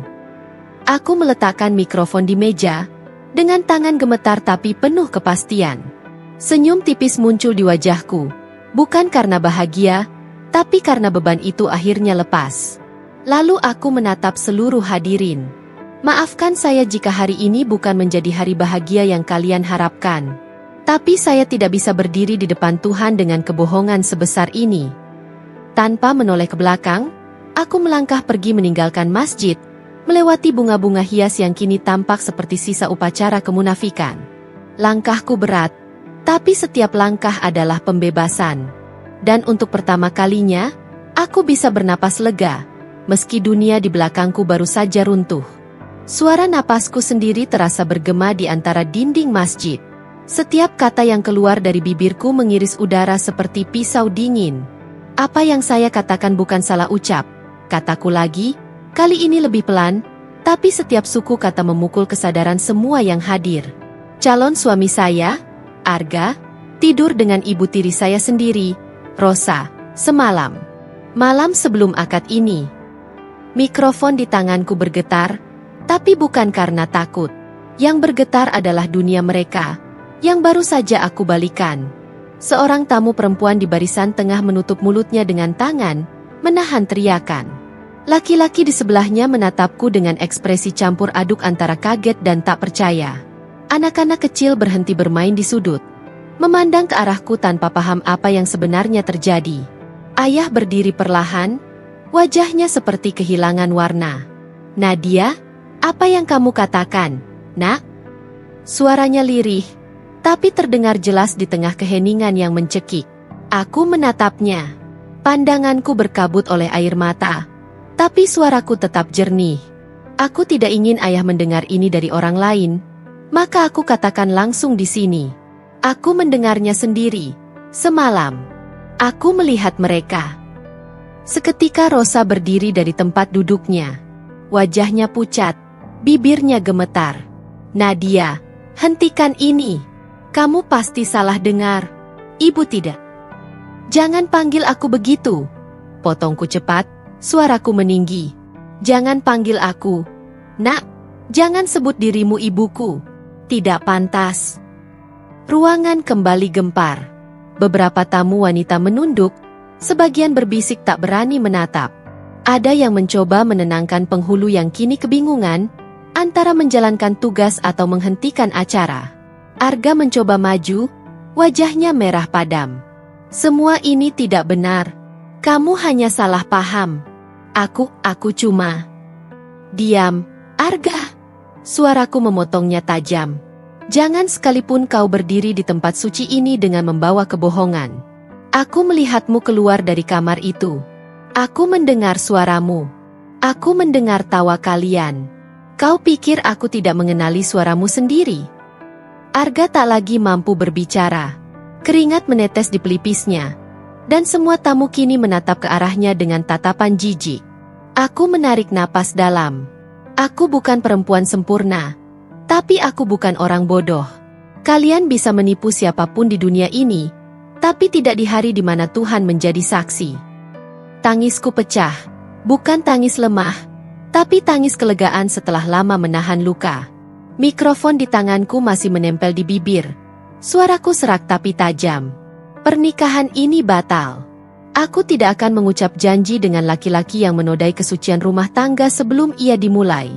S1: Aku meletakkan mikrofon di meja, dengan tangan gemetar tapi penuh kepastian. Senyum tipis muncul di wajahku, bukan karena bahagia, tapi karena beban itu akhirnya lepas. Lalu aku menatap seluruh hadirin. Maafkan saya jika hari ini bukan menjadi hari bahagia yang kalian harapkan. Tapi saya tidak bisa berdiri di depan Tuhan dengan kebohongan sebesar ini. Tanpa menoleh ke belakang, aku melangkah pergi meninggalkan masjid, melewati bunga-bunga hias yang kini tampak seperti sisa upacara kemunafikan. Langkahku berat, tapi setiap langkah adalah pembebasan. Dan untuk pertama kalinya, aku bisa bernapas lega, meski dunia di belakangku baru saja runtuh. Suara napasku sendiri terasa bergema di antara dinding masjid. Setiap kata yang keluar dari bibirku mengiris udara seperti pisau dingin. Apa yang saya katakan bukan salah ucap, kataku lagi, kali ini lebih pelan, tapi setiap suku kata memukul kesadaran semua yang hadir. Calon suami saya, Arga, tidur dengan ibu tiri saya sendiri, Rosa, semalam. Malam sebelum akad ini. Mikrofon di tanganku bergetar, tapi bukan karena takut. Yang bergetar adalah dunia mereka, yang baru saja aku balikan. Seorang tamu perempuan di barisan tengah menutup mulutnya dengan tangan, menahan teriakan. Laki-laki di sebelahnya menatapku dengan ekspresi campur aduk antara kaget dan tak percaya. Anak-anak kecil berhenti bermain di sudut, memandang ke arahku tanpa paham apa yang sebenarnya terjadi. Ayah berdiri perlahan, wajahnya seperti kehilangan warna. Nadia, apa yang kamu katakan, nak? Suaranya lirih, tapi terdengar jelas di tengah keheningan yang mencekik. Aku menatapnya. Pandanganku berkabut oleh air mata, tapi suaraku tetap jernih. Aku tidak ingin ayah mendengar ini dari orang lain, maka aku katakan langsung di sini. Aku mendengarnya sendiri. Semalam, aku melihat mereka. Seketika Rosa berdiri dari tempat duduknya. Wajahnya pucat, bibirnya gemetar. Nadia, hentikan ini. Kamu pasti salah dengar. Ibu tidak. Jangan panggil aku begitu. Potongku cepat, suaraku meninggi. Jangan panggil aku. Nak, jangan sebut dirimu ibuku. Tidak pantas. Ruangan kembali gempar. Beberapa tamu wanita menunduk, sebagian berbisik tak berani menatap. Ada yang mencoba menenangkan penghulu yang kini kebingungan, antara menjalankan tugas atau menghentikan acara. Arga mencoba maju, wajahnya merah padam. Semua ini tidak benar. Kamu hanya salah paham. Aku cuma... Diam, Arga. Suaraku memotongnya tajam. Jangan sekalipun kau berdiri di tempat suci ini dengan membawa kebohongan. Aku melihatmu keluar dari kamar itu. Aku mendengar suaramu. Aku mendengar tawa kalian. Kau pikir aku tidak mengenali suaramu sendiri? Arga tak lagi mampu berbicara. Keringat menetes di pelipisnya. Dan semua tamu kini menatap ke arahnya dengan tatapan jijik. Aku menarik napas dalam. Aku bukan perempuan sempurna. Tapi aku bukan orang bodoh. Kalian bisa menipu siapapun di dunia ini, tapi tidak di hari di mana Tuhan menjadi saksi. Tangisku pecah, bukan tangis lemah, tapi tangis kelegaan setelah lama menahan luka. Mikrofon di tanganku masih menempel di bibir. Suaraku serak tapi tajam. Pernikahan ini batal. Aku tidak akan mengucap janji dengan laki-laki yang menodai kesucian rumah tangga sebelum ia dimulai.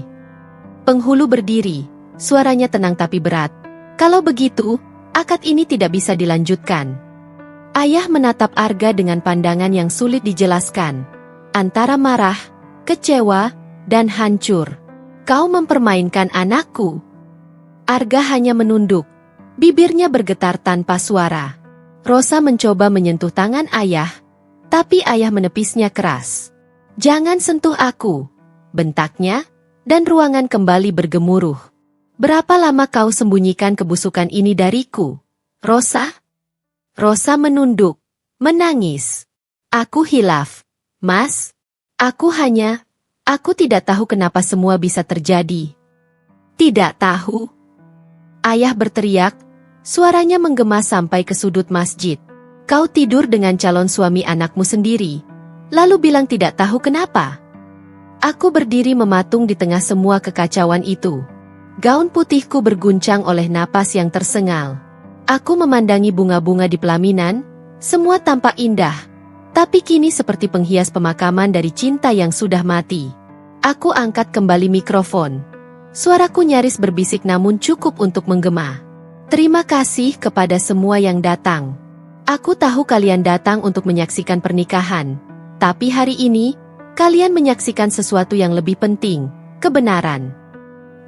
S1: Penghulu berdiri, suaranya tenang tapi berat. Kalau begitu, akad ini tidak bisa dilanjutkan. Ayah menatap Arga dengan pandangan yang sulit dijelaskan. Antara marah, kecewa, dan hancur. Kau mempermainkan anakku. Arga hanya menunduk. Bibirnya bergetar tanpa suara. Rosa mencoba menyentuh tangan ayah, tapi ayah menepisnya keras. "Jangan sentuh aku," bentaknya, dan ruangan kembali bergemuruh. "Berapa lama kau sembunyikan kebusukan ini dariku, Rosa?" Rosa menunduk, menangis. "Aku hilaf, Mas. Aku tidak tahu kenapa semua bisa terjadi." "Tidak tahu?" Ayah berteriak, suaranya menggema sampai ke sudut masjid. "Kau tidur dengan calon suami anakmu sendiri, lalu bilang tidak tahu kenapa?" Aku berdiri mematung di tengah semua kekacauan itu. Gaun putihku berguncang oleh napas yang tersengal. Aku memandangi bunga-bunga di pelaminan, semua tampak indah, tapi kini seperti penghias pemakaman dari cinta yang sudah mati. Aku angkat kembali mikrofon. Suaraku nyaris berbisik namun cukup untuk menggema. "Terima kasih kepada semua yang datang. Aku tahu kalian datang untuk menyaksikan pernikahan, tapi hari ini, kalian menyaksikan sesuatu yang lebih penting, kebenaran."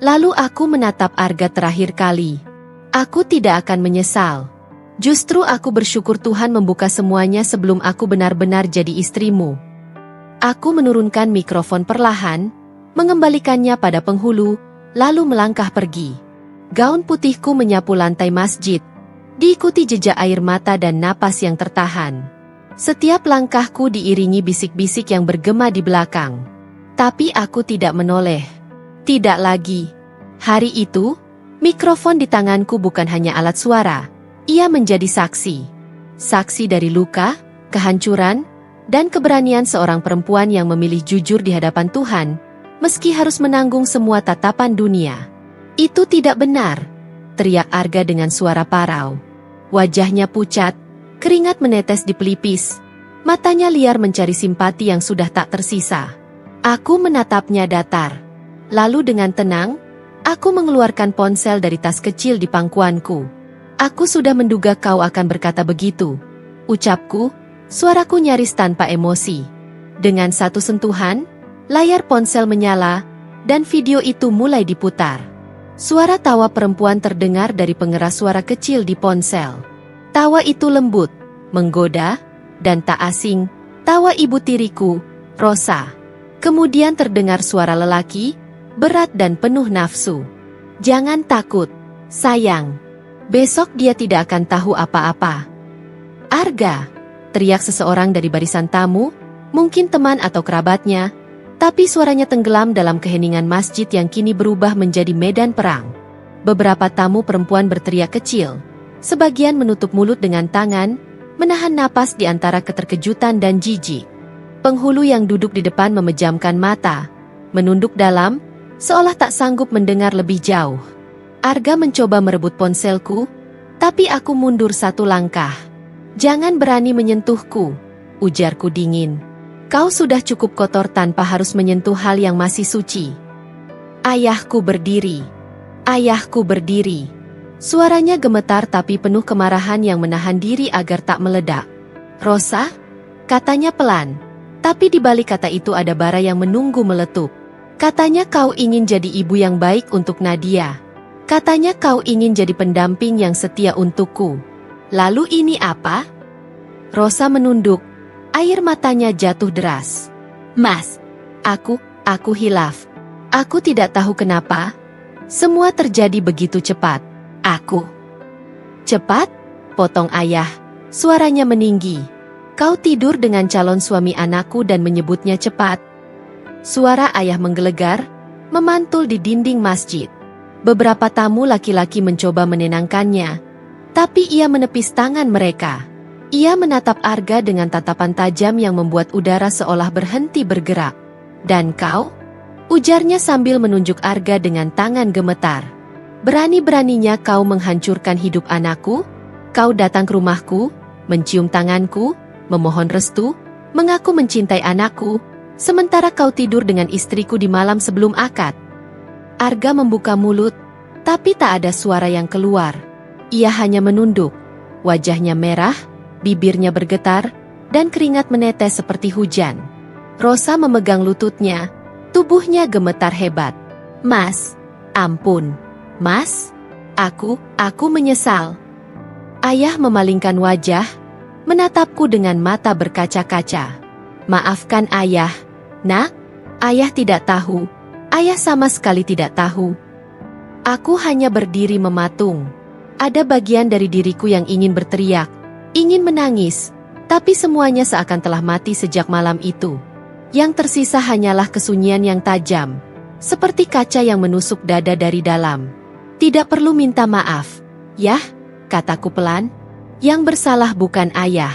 S1: Lalu aku menatap Arga terakhir kali. Aku tidak akan menyesal. Justru aku bersyukur Tuhan membuka semuanya sebelum aku benar-benar jadi istrimu. Aku menurunkan mikrofon perlahan, mengembalikannya pada penghulu, lalu melangkah pergi. Gaun putihku menyapu lantai masjid, diikuti jejak air mata dan napas yang tertahan. Setiap langkahku diiringi bisik-bisik yang bergema di belakang. Tapi aku tidak menoleh. Tidak lagi. Hari itu, mikrofon di tanganku bukan hanya alat suara, ia menjadi saksi. Saksi dari luka, kehancuran, dan keberanian seorang perempuan yang memilih jujur di hadapan Tuhan, meski harus menanggung semua tatapan dunia. "Itu tidak benar," teriak Arga dengan suara parau. Wajahnya pucat, keringat menetes di pelipis, matanya liar mencari simpati yang sudah tak tersisa. Aku menatapnya datar. Lalu dengan tenang, aku mengeluarkan ponsel dari tas kecil di pangkuanku. "Aku sudah menduga kau akan berkata begitu," ucapku, suaraku nyaris tanpa emosi. Dengan satu sentuhan, layar ponsel menyala, dan video itu mulai diputar. Suara tawa perempuan terdengar dari pengeras suara kecil di ponsel. Tawa itu lembut, menggoda, dan tak asing, tawa ibu tiriku, Rosa. Kemudian terdengar suara lelaki, berat dan penuh nafsu. "Jangan takut, sayang. Besok dia tidak akan tahu apa-apa." "Arga!" teriak seseorang dari barisan tamu, mungkin teman atau kerabatnya, tapi suaranya tenggelam dalam keheningan masjid yang kini berubah menjadi medan perang. Beberapa tamu perempuan berteriak kecil, sebagian menutup mulut dengan tangan, menahan napas di antara keterkejutan dan jijik. Penghulu yang duduk di depan memejamkan mata, menunduk dalam, seolah tak sanggup mendengar lebih jauh. Arga mencoba merebut ponselku, tapi aku mundur satu langkah. "Jangan berani menyentuhku," ujarku dingin. "Kau sudah cukup kotor tanpa harus menyentuh hal yang masih suci." Ayahku berdiri. Ayahku berdiri. Suaranya gemetar tapi penuh kemarahan yang menahan diri agar tak meledak. "Rosa?" katanya pelan. Tapi di balik kata itu ada bara yang menunggu meletup. "Katanya kau ingin jadi ibu yang baik untuk Nadia. Katanya kau ingin jadi pendamping yang setia untukku. Lalu ini apa?" Rosa menunduk. Air matanya jatuh deras. "Mas, aku hilaf. Aku tidak tahu kenapa. Semua terjadi begitu cepat. Aku..." "Cepat?" potong ayah. Suaranya meninggi. "Kau tidur dengan calon suami anakku dan menyebutnya cepat." Suara ayah menggelegar, memantul di dinding masjid. Beberapa tamu laki-laki mencoba menenangkannya, tapi ia menepis tangan mereka. Ia menatap Arga dengan tatapan tajam yang membuat udara seolah berhenti bergerak. "Dan kau?" ujarnya sambil menunjuk Arga dengan tangan gemetar. "Berani-beraninya kau menghancurkan hidup anakku? Kau datang ke rumahku, mencium tanganku, memohon restu, mengaku mencintai anakku, sementara kau tidur dengan istriku di malam sebelum akad." Arga membuka mulut, tapi tak ada suara yang keluar. Ia hanya menunduk. Wajahnya merah, bibirnya bergetar, dan keringat menetes seperti hujan. Rosa memegang lututnya, tubuhnya gemetar hebat. "Mas, ampun. Mas, Aku menyesal. Ayah memalingkan wajah, menatapku dengan mata berkaca-kaca. Maafkan ayah, nak. Ayah tidak tahu. Ayah sama sekali tidak tahu. Aku hanya berdiri mematung. Ada bagian dari diriku yang ingin berteriak, ingin menangis, tapi semuanya seakan telah mati sejak malam itu. Yang tersisa hanyalah kesunyian yang tajam, seperti kaca yang menusuk dada dari dalam. Tidak perlu minta maaf, yah, kataku pelan. Yang bersalah bukan ayah.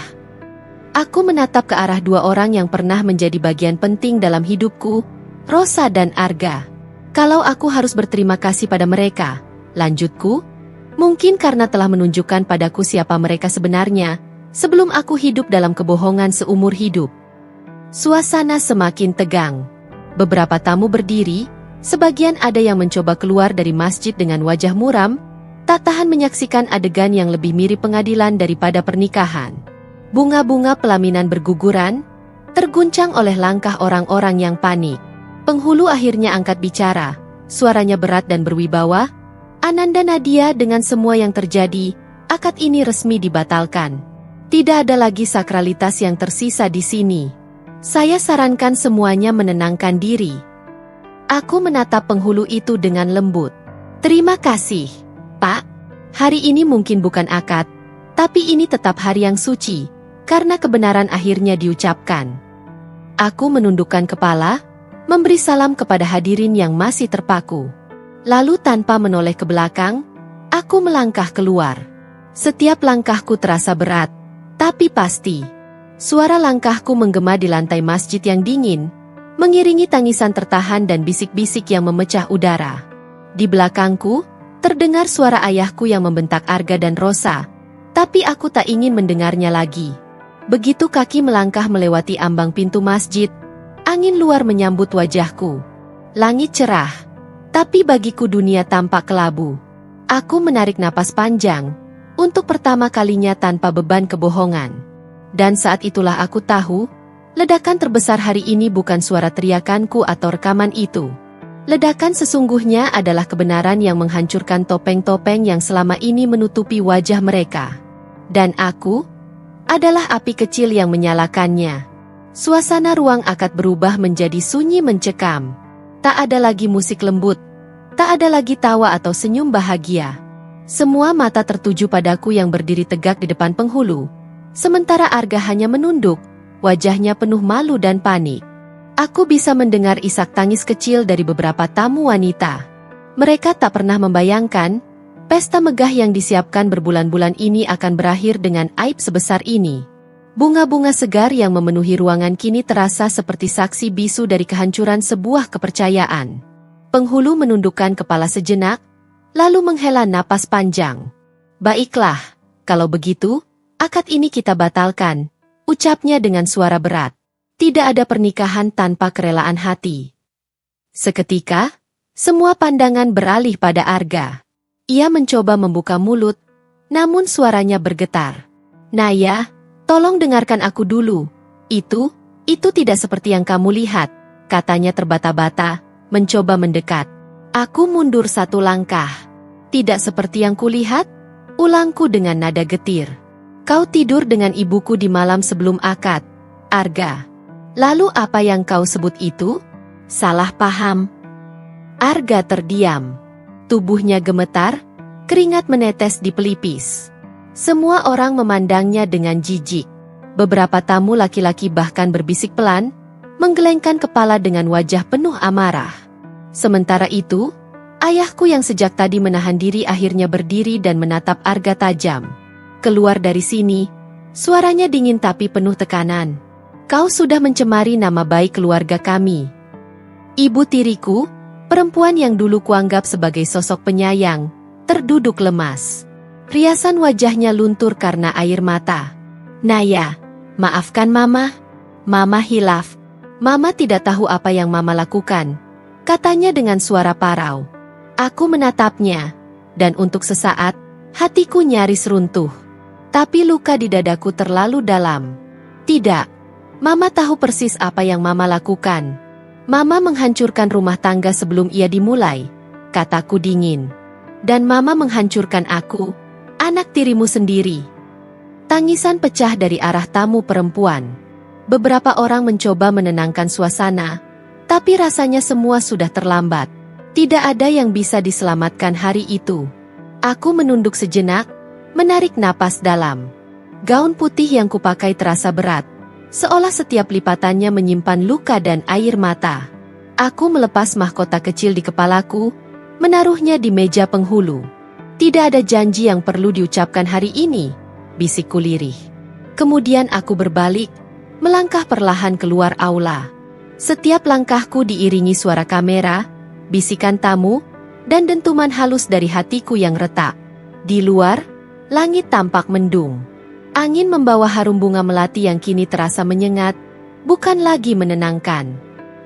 S1: Aku menatap ke arah dua orang yang pernah menjadi bagian penting dalam hidupku, Rosa dan Arga. Kalau aku harus berterima kasih pada mereka, lanjutku, mungkin karena telah menunjukkan padaku siapa mereka sebenarnya, sebelum aku hidup dalam kebohongan seumur hidup. Suasana semakin tegang. Beberapa tamu berdiri, sebagian ada yang mencoba keluar dari masjid dengan wajah muram, tak tahan menyaksikan adegan yang lebih mirip pengadilan daripada pernikahan. Bunga-bunga pelaminan berguguran, terguncang oleh langkah orang-orang yang panik. Penghulu akhirnya angkat bicara, suaranya berat dan berwibawa. Ananda Nadia, dengan semua yang terjadi, akad ini resmi dibatalkan. Tidak ada lagi sakralitas yang tersisa di sini. Saya sarankan semuanya menenangkan diri. Aku menatap penghulu itu dengan lembut. Terima kasih, Pak. Hari ini mungkin bukan akad, tapi ini tetap hari yang suci, karena kebenaran akhirnya diucapkan. Aku menundukkan kepala, memberi salam kepada hadirin yang masih terpaku. Lalu tanpa menoleh ke belakang, aku melangkah keluar. Setiap langkahku terasa berat, tapi pasti. Suara langkahku menggema di lantai masjid yang dingin, mengiringi tangisan tertahan dan bisik-bisik yang memecah udara. Di belakangku, terdengar suara ayahku yang membentak Arga dan Rosa, tapi aku tak ingin mendengarnya lagi. Begitu kaki melangkah melewati ambang pintu masjid, angin luar menyambut wajahku. Langit cerah, tapi bagiku dunia tampak kelabu. Aku menarik napas panjang, untuk pertama kalinya tanpa beban kebohongan. Dan saat itulah aku tahu, ledakan terbesar hari ini bukan suara teriakanku atau rekaman itu. Ledakan sesungguhnya adalah kebenaran yang menghancurkan topeng-topeng yang selama ini menutupi wajah mereka. Dan aku adalah api kecil yang menyalakannya. Suasana ruang akad berubah menjadi sunyi mencekam. Tak ada lagi musik lembut, tak ada lagi tawa atau senyum bahagia. Semua mata tertuju padaku yang berdiri tegak di depan penghulu. Sementara Arga hanya menunduk, wajahnya penuh malu dan panik. Aku bisa mendengar isak tangis kecil dari beberapa tamu wanita. Mereka tak pernah membayangkan, pesta megah yang disiapkan berbulan-bulan ini akan berakhir dengan aib sebesar ini. Bunga-bunga segar yang memenuhi ruangan kini terasa seperti saksi bisu dari kehancuran sebuah kepercayaan. Penghulu menundukkan kepala sejenak, lalu menghela napas panjang. Baiklah, kalau begitu, akad ini kita batalkan, ucapnya dengan suara berat. Tidak ada pernikahan tanpa kerelaan hati. Seketika, semua pandangan beralih pada Arga. Ia mencoba membuka mulut, namun suaranya bergetar. Naya, tolong dengarkan aku dulu. Itu tidak seperti yang kamu lihat, katanya terbata-bata, mencoba mendekat. Aku mundur satu langkah. Tidak seperti yang kulihat? Ulangku dengan nada getir. Kau tidur dengan ibuku di malam sebelum akad, Arga. Lalu apa yang kau sebut itu? Salah paham. Arga terdiam. Tubuhnya gemetar, keringat menetes di pelipis. Semua orang memandangnya dengan jijik. Beberapa tamu laki-laki bahkan berbisik pelan, menggelengkan kepala dengan wajah penuh amarah. Sementara itu, ayahku yang sejak tadi menahan diri akhirnya berdiri dan menatap Arga tajam. Keluar dari sini, suaranya dingin tapi penuh tekanan. Kau sudah mencemari nama baik keluarga kami. Ibu tiriku, perempuan yang dulu kuanggap sebagai sosok penyayang, terduduk lemas. Riasan wajahnya luntur karena air mata. Naya, maafkan Mama. Mama hilaf. Mama tidak tahu apa yang Mama lakukan, katanya dengan suara parau. Aku menatapnya, dan untuk sesaat, hatiku nyaris runtuh. Tapi luka di dadaku terlalu dalam. Tidak, Mama tahu persis apa yang Mama lakukan. Mama menghancurkan rumah tangga sebelum ia dimulai, kataku dingin. Dan Mama menghancurkan aku, anak tirimu sendiri. Tangisan pecah dari arah tamu perempuan. Beberapa orang mencoba menenangkan suasana, tapi rasanya semua sudah terlambat. Tidak ada yang bisa diselamatkan hari itu. Aku menunduk sejenak, menarik napas dalam. Gaun putih yang kupakai terasa berat, seolah setiap lipatannya menyimpan luka dan air mata. Aku melepas mahkota kecil di kepalaku, menaruhnya di meja penghulu. Tidak ada janji yang perlu diucapkan hari ini, bisikku lirih. Kemudian aku berbalik, melangkah perlahan keluar aula. Setiap langkahku diiringi suara kamera, bisikan tamu, dan dentuman halus dari hatiku yang retak. Di luar, langit tampak mendung. Angin membawa harum bunga melati yang kini terasa menyengat, bukan lagi menenangkan.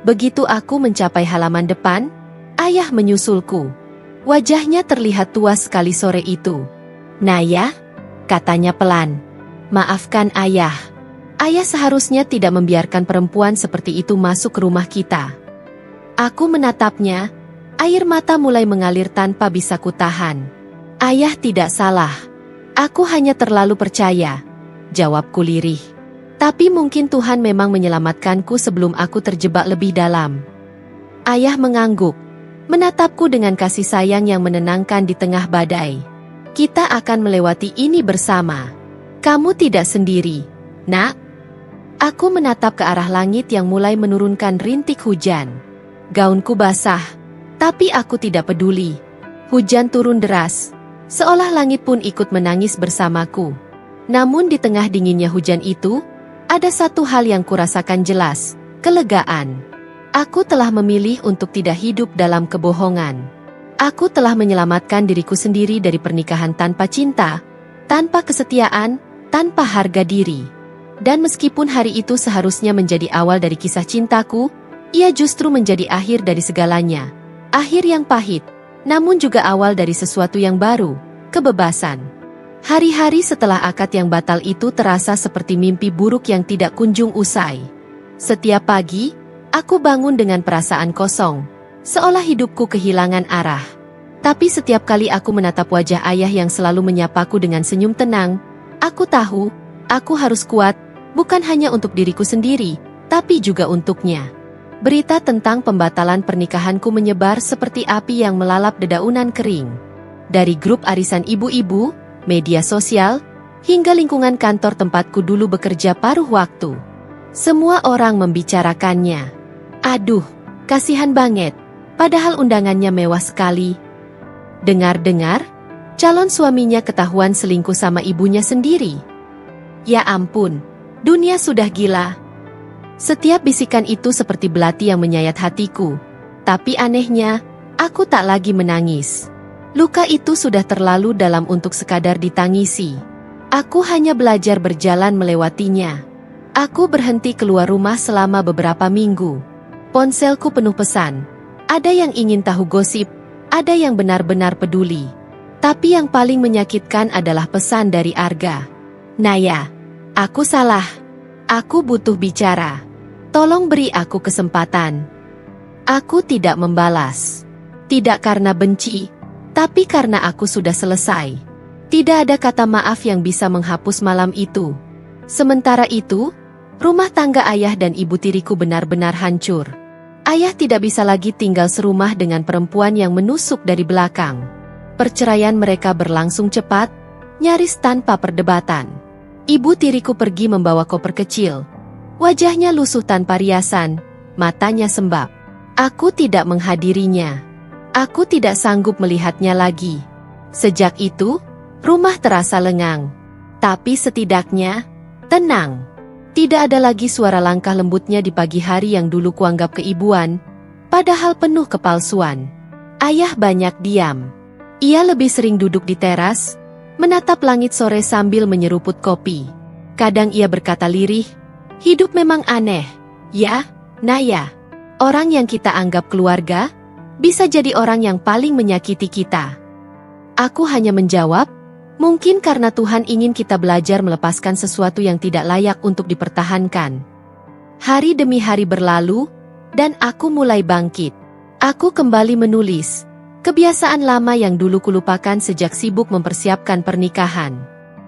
S1: Begitu aku mencapai halaman depan, ayah menyusulku. Wajahnya terlihat tua sekali sore itu. "Naya," katanya pelan. "Maafkan ayah. Ayah seharusnya tidak membiarkan perempuan seperti itu masuk ke rumah kita." Aku menatapnya, air mata mulai mengalir tanpa bisa kutahan. "Ayah tidak salah. Aku hanya terlalu percaya," jawabku lirih. "Tapi mungkin Tuhan memang menyelamatkanku sebelum aku terjebak lebih dalam." Ayah mengangguk, menatapku dengan kasih sayang yang menenangkan di tengah badai. "Kita akan melewati ini bersama. Kamu tidak sendiri, Nak." Aku menatap ke arah langit yang mulai menurunkan rintik hujan. Gaunku basah, tapi aku tidak peduli. Hujan turun deras, seolah langit pun ikut menangis bersamaku. Namun di tengah dinginnya hujan itu, ada satu hal yang kurasakan jelas, kelegaan. Aku telah memilih untuk tidak hidup dalam kebohongan. Aku telah menyelamatkan diriku sendiri dari pernikahan tanpa cinta, tanpa kesetiaan, tanpa harga diri. Dan meskipun hari itu seharusnya menjadi awal dari kisah cintaku, ia justru menjadi akhir dari segalanya. Akhir yang pahit, namun juga awal dari sesuatu yang baru, kebebasan. Hari-hari setelah akad yang batal itu terasa seperti mimpi buruk yang tidak kunjung usai. Setiap pagi, aku bangun dengan perasaan kosong, seolah hidupku kehilangan arah. Tapi setiap kali aku menatap wajah ayah yang selalu menyapaku dengan senyum tenang, aku tahu, aku harus kuat, bukan hanya untuk diriku sendiri, tapi juga untuknya. Berita tentang pembatalan pernikahanku menyebar seperti api yang melalap dedaunan kering. Dari grup arisan ibu-ibu, media sosial, hingga lingkungan kantor tempatku dulu bekerja paruh waktu. Semua orang membicarakannya. Aduh, kasihan banget, padahal undangannya mewah sekali. Dengar-dengar, calon suaminya ketahuan selingkuh sama ibunya sendiri. Ya ampun, dunia sudah gila. Setiap bisikan itu seperti belati yang menyayat hatiku. Tapi anehnya, aku tak lagi menangis. Luka itu sudah terlalu dalam untuk sekadar ditangisi. Aku hanya belajar berjalan melewatinya. Aku berhenti keluar rumah selama beberapa minggu. Ponselku penuh pesan. Ada yang ingin tahu gosip, ada yang benar-benar peduli. Tapi yang paling menyakitkan adalah pesan dari Arga. "Naya, aku salah. Aku butuh bicara. Tolong beri aku kesempatan." Aku tidak membalas. Tidak karena benci, tapi karena aku sudah selesai. Tidak ada kata maaf yang bisa menghapus malam itu. Sementara itu, rumah tangga ayah dan ibu tiriku benar-benar hancur. Ayah tidak bisa lagi tinggal serumah dengan perempuan yang menusuk dari belakang. Perceraian mereka berlangsung cepat, nyaris tanpa perdebatan. Ibu tiriku pergi membawa koper kecil. Wajahnya lusuh tanpa riasan, matanya sembab. Aku tidak menghadirinya. Aku tidak sanggup melihatnya lagi. Sejak itu, rumah terasa lengang. Tapi setidaknya, tenang. Tidak ada lagi suara langkah lembutnya di pagi hari yang dulu kuanggap keibuan, padahal penuh kepalsuan. Ayah banyak diam. Ia lebih sering duduk di teras, menatap langit sore sambil menyeruput kopi. Kadang ia berkata lirih, "Hidup memang aneh, ya, Naya. Orang yang kita anggap keluarga, bisa jadi orang yang paling menyakiti kita." Aku hanya menjawab, mungkin karena Tuhan ingin kita belajar melepaskan sesuatu yang tidak layak untuk dipertahankan. Hari demi hari berlalu, dan aku mulai bangkit. Aku kembali menulis, Kebiasaan lama yang dulu kulupakan sejak sibuk mempersiapkan pernikahan.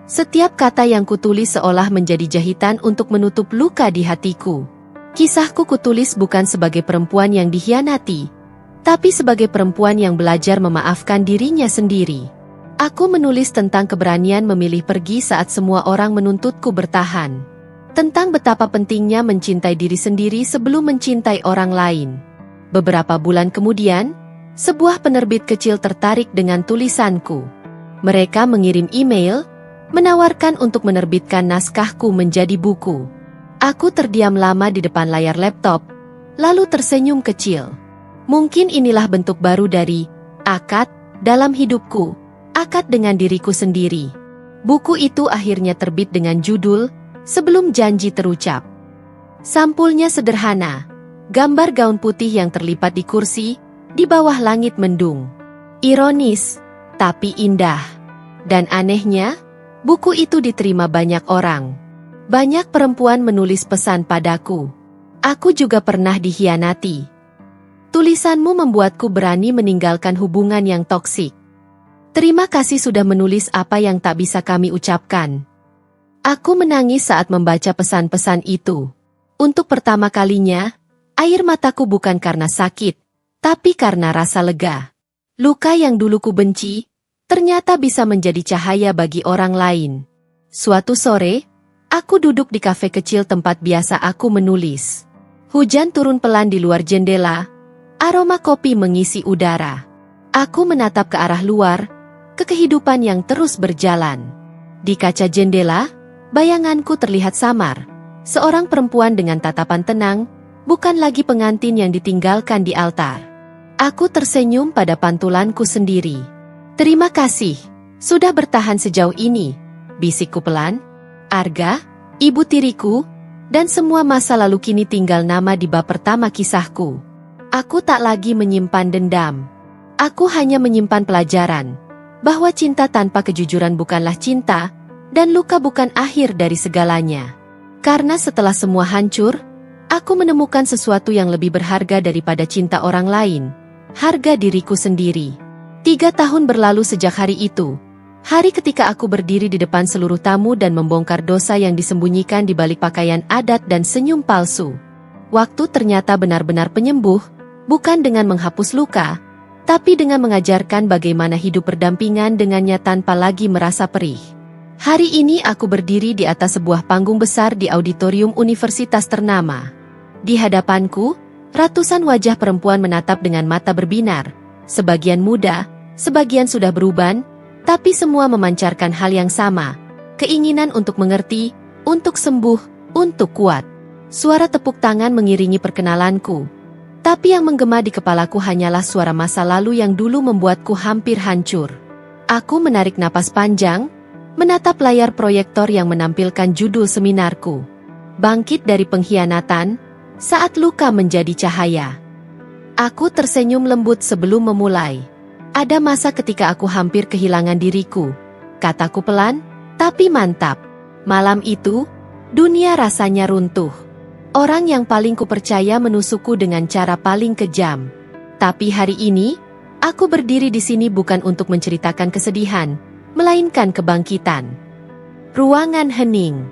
S1: Setiap kata yang kutulis seolah menjadi jahitan untuk menutup luka di hatiku. Kisahku kutulis bukan sebagai perempuan yang dikhianati, tapi sebagai perempuan yang belajar memaafkan dirinya sendiri. Aku menulis tentang keberanian memilih pergi saat semua orang menuntutku bertahan. Tentang betapa pentingnya mencintai diri sendiri sebelum mencintai orang lain. Beberapa bulan kemudian, sebuah penerbit kecil tertarik dengan tulisanku. Mereka mengirim email, menawarkan untuk menerbitkan naskahku menjadi buku. Aku terdiam lama di depan layar laptop, lalu tersenyum kecil. Mungkin inilah bentuk baru dari akad dalam hidupku, akad dengan diriku sendiri. Buku itu akhirnya terbit dengan judul Sebelum Janji Terucap. Sampulnya sederhana, gambar gaun putih yang terlipat di kursi, di bawah langit mendung. Ironis, tapi indah. Dan anehnya, buku itu diterima banyak orang. Banyak perempuan menulis pesan padaku. Aku juga pernah dikhianati. Tulisanmu membuatku berani meninggalkan hubungan yang toksik. Terima kasih sudah menulis apa yang tak bisa kami ucapkan. Aku menangis saat membaca pesan-pesan itu. Untuk pertama kalinya, air mataku bukan karena sakit, tapi karena rasa lega. Luka yang dulu ku benci, ternyata bisa menjadi cahaya bagi orang lain. Suatu sore, aku duduk di kafe kecil tempat biasa aku menulis. Hujan turun pelan di luar jendela, aroma kopi mengisi udara. Aku menatap ke arah luar, ke kehidupan yang terus berjalan. Di kaca jendela, bayanganku terlihat samar. Seorang perempuan dengan tatapan tenang, bukan lagi pengantin yang ditinggalkan di altar. Aku tersenyum pada pantulanku sendiri. Terima kasih, sudah bertahan sejauh ini, bisikku pelan. Arga, ibu tiriku, dan semua masa lalu kini tinggal nama di bab pertama kisahku. Aku tak lagi menyimpan dendam. Aku hanya menyimpan pelajaran, bahwa cinta tanpa kejujuran bukanlah cinta, dan luka bukan akhir dari segalanya. Karena setelah semua hancur, aku menemukan sesuatu yang lebih berharga daripada cinta orang lain. Harga diriku sendiri. 3 tahun berlalu sejak hari itu. Hari ketika aku berdiri di depan seluruh tamu dan membongkar dosa yang disembunyikan di balik pakaian adat dan senyum palsu. Waktu ternyata benar-benar penyembuh, bukan dengan menghapus luka, tapi dengan mengajarkan bagaimana hidup berdampingan dengannya tanpa lagi merasa perih. Hari ini aku berdiri di atas sebuah panggung besar di auditorium universitas ternama. Di hadapanku, ratusan wajah perempuan menatap dengan mata berbinar, sebagian muda, sebagian sudah beruban, tapi semua memancarkan hal yang sama, keinginan untuk mengerti, untuk sembuh, untuk kuat. Suara tepuk tangan mengiringi perkenalanku, tapi yang menggema di kepalaku hanyalah suara masa lalu yang dulu membuatku hampir hancur. Aku menarik napas panjang, menatap layar proyektor yang menampilkan judul seminarku. Bangkit dari pengkhianatan, saat luka menjadi cahaya. Aku tersenyum lembut sebelum memulai. Ada masa ketika aku hampir kehilangan diriku, kataku pelan, tapi mantap. Malam itu, dunia rasanya runtuh. Orang yang paling kupercaya menusukku dengan cara paling kejam. Tapi hari ini, aku berdiri di sini bukan untuk menceritakan kesedihan, melainkan kebangkitan. Ruangan hening.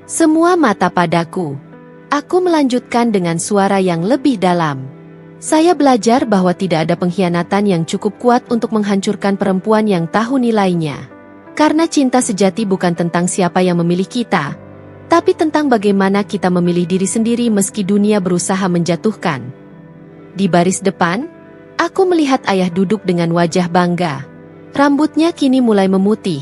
S1: Semua mata padaku. Aku melanjutkan dengan suara yang lebih dalam. Saya belajar bahwa tidak ada pengkhianatan yang cukup kuat untuk menghancurkan perempuan yang tahu nilainya. Karena cinta sejati bukan tentang siapa yang memilih kita, tapi tentang bagaimana kita memilih diri sendiri meski dunia berusaha menjatuhkan. Di baris depan, aku melihat ayah duduk dengan wajah bangga. Rambutnya kini mulai memutih,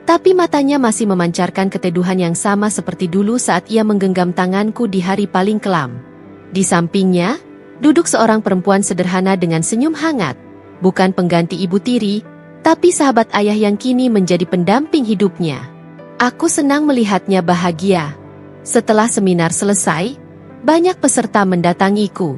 S1: tapi matanya masih memancarkan keteduhan yang sama seperti dulu saat ia menggenggam tanganku di hari paling kelam. Di sampingnya, duduk seorang perempuan sederhana dengan senyum hangat, bukan pengganti ibu tiri, tapi sahabat ayah yang kini menjadi pendamping hidupnya. Aku senang melihatnya bahagia. Setelah seminar selesai, banyak peserta mendatangiku.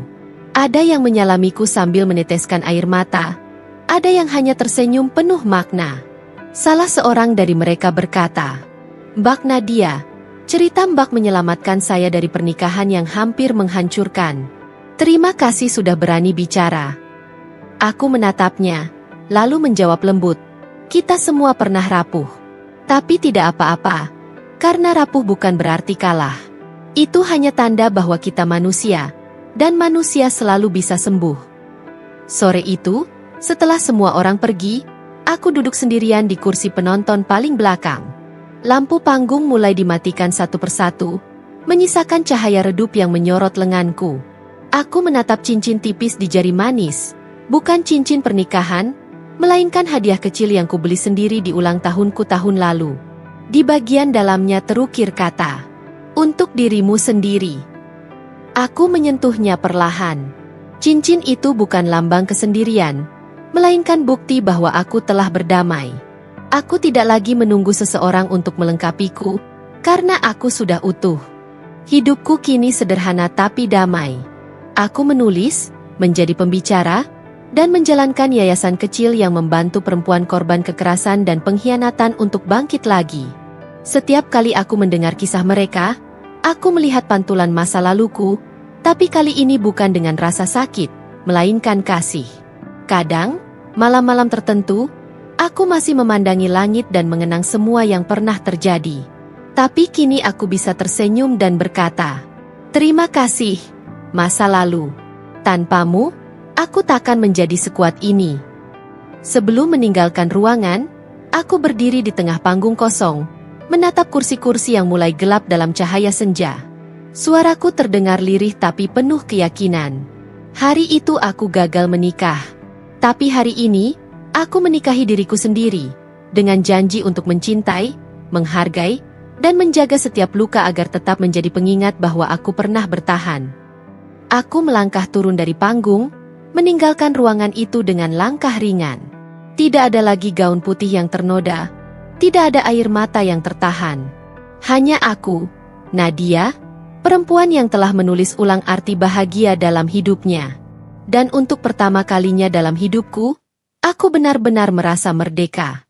S1: Ada yang menyalamiku sambil meneteskan air mata, ada yang hanya tersenyum penuh makna. Salah seorang dari mereka berkata, "Mbak Nadia, cerita Mbak menyelamatkan saya dari pernikahan yang hampir menghancurkan. Terima kasih sudah berani bicara." Aku menatapnya, lalu menjawab lembut, "Kita semua pernah rapuh. Tapi tidak apa-apa, karena rapuh bukan berarti kalah. Itu hanya tanda bahwa kita manusia, dan manusia selalu bisa sembuh." Sore itu, setelah semua orang pergi, aku duduk sendirian di kursi penonton paling belakang. Lampu panggung mulai dimatikan satu persatu, menyisakan cahaya redup yang menyorot lenganku. Aku menatap cincin tipis di jari manis, bukan cincin pernikahan, melainkan hadiah kecil yang kubeli sendiri di ulang tahunku tahun lalu. Di bagian dalamnya terukir kata, "Untuk dirimu sendiri." Aku menyentuhnya perlahan. Cincin itu bukan lambang kesendirian, melainkan bukti bahwa aku telah berdamai. Aku tidak lagi menunggu seseorang untuk melengkapiku, karena aku sudah utuh. Hidupku kini sederhana tapi damai. Aku menulis, menjadi pembicara, dan menjalankan yayasan kecil yang membantu perempuan korban kekerasan dan pengkhianatan untuk bangkit lagi. Setiap kali aku mendengar kisah mereka, aku melihat pantulan masa laluku, tapi kali ini bukan dengan rasa sakit, melainkan kasih. Kadang, malam-malam tertentu, aku masih memandangi langit dan mengenang semua yang pernah terjadi. Tapi kini aku bisa tersenyum dan berkata, "Terima kasih, masa lalu. Tanpamu, aku takkan menjadi sekuat ini." Sebelum meninggalkan ruangan, aku berdiri di tengah panggung kosong, menatap kursi-kursi yang mulai gelap dalam cahaya senja. Suaraku terdengar lirih tapi penuh keyakinan. Hari itu aku gagal menikah. Tapi hari ini, aku menikahi diriku sendiri, dengan janji untuk mencintai, menghargai, dan menjaga setiap luka agar tetap menjadi pengingat bahwa aku pernah bertahan. Aku melangkah turun dari panggung, meninggalkan ruangan itu dengan langkah ringan. Tidak ada lagi gaun putih yang ternoda, tidak ada air mata yang tertahan. Hanya aku, Nadia, perempuan yang telah menulis ulang arti bahagia dalam hidupnya. Dan untuk pertama kalinya dalam hidupku, aku benar-benar merasa merdeka.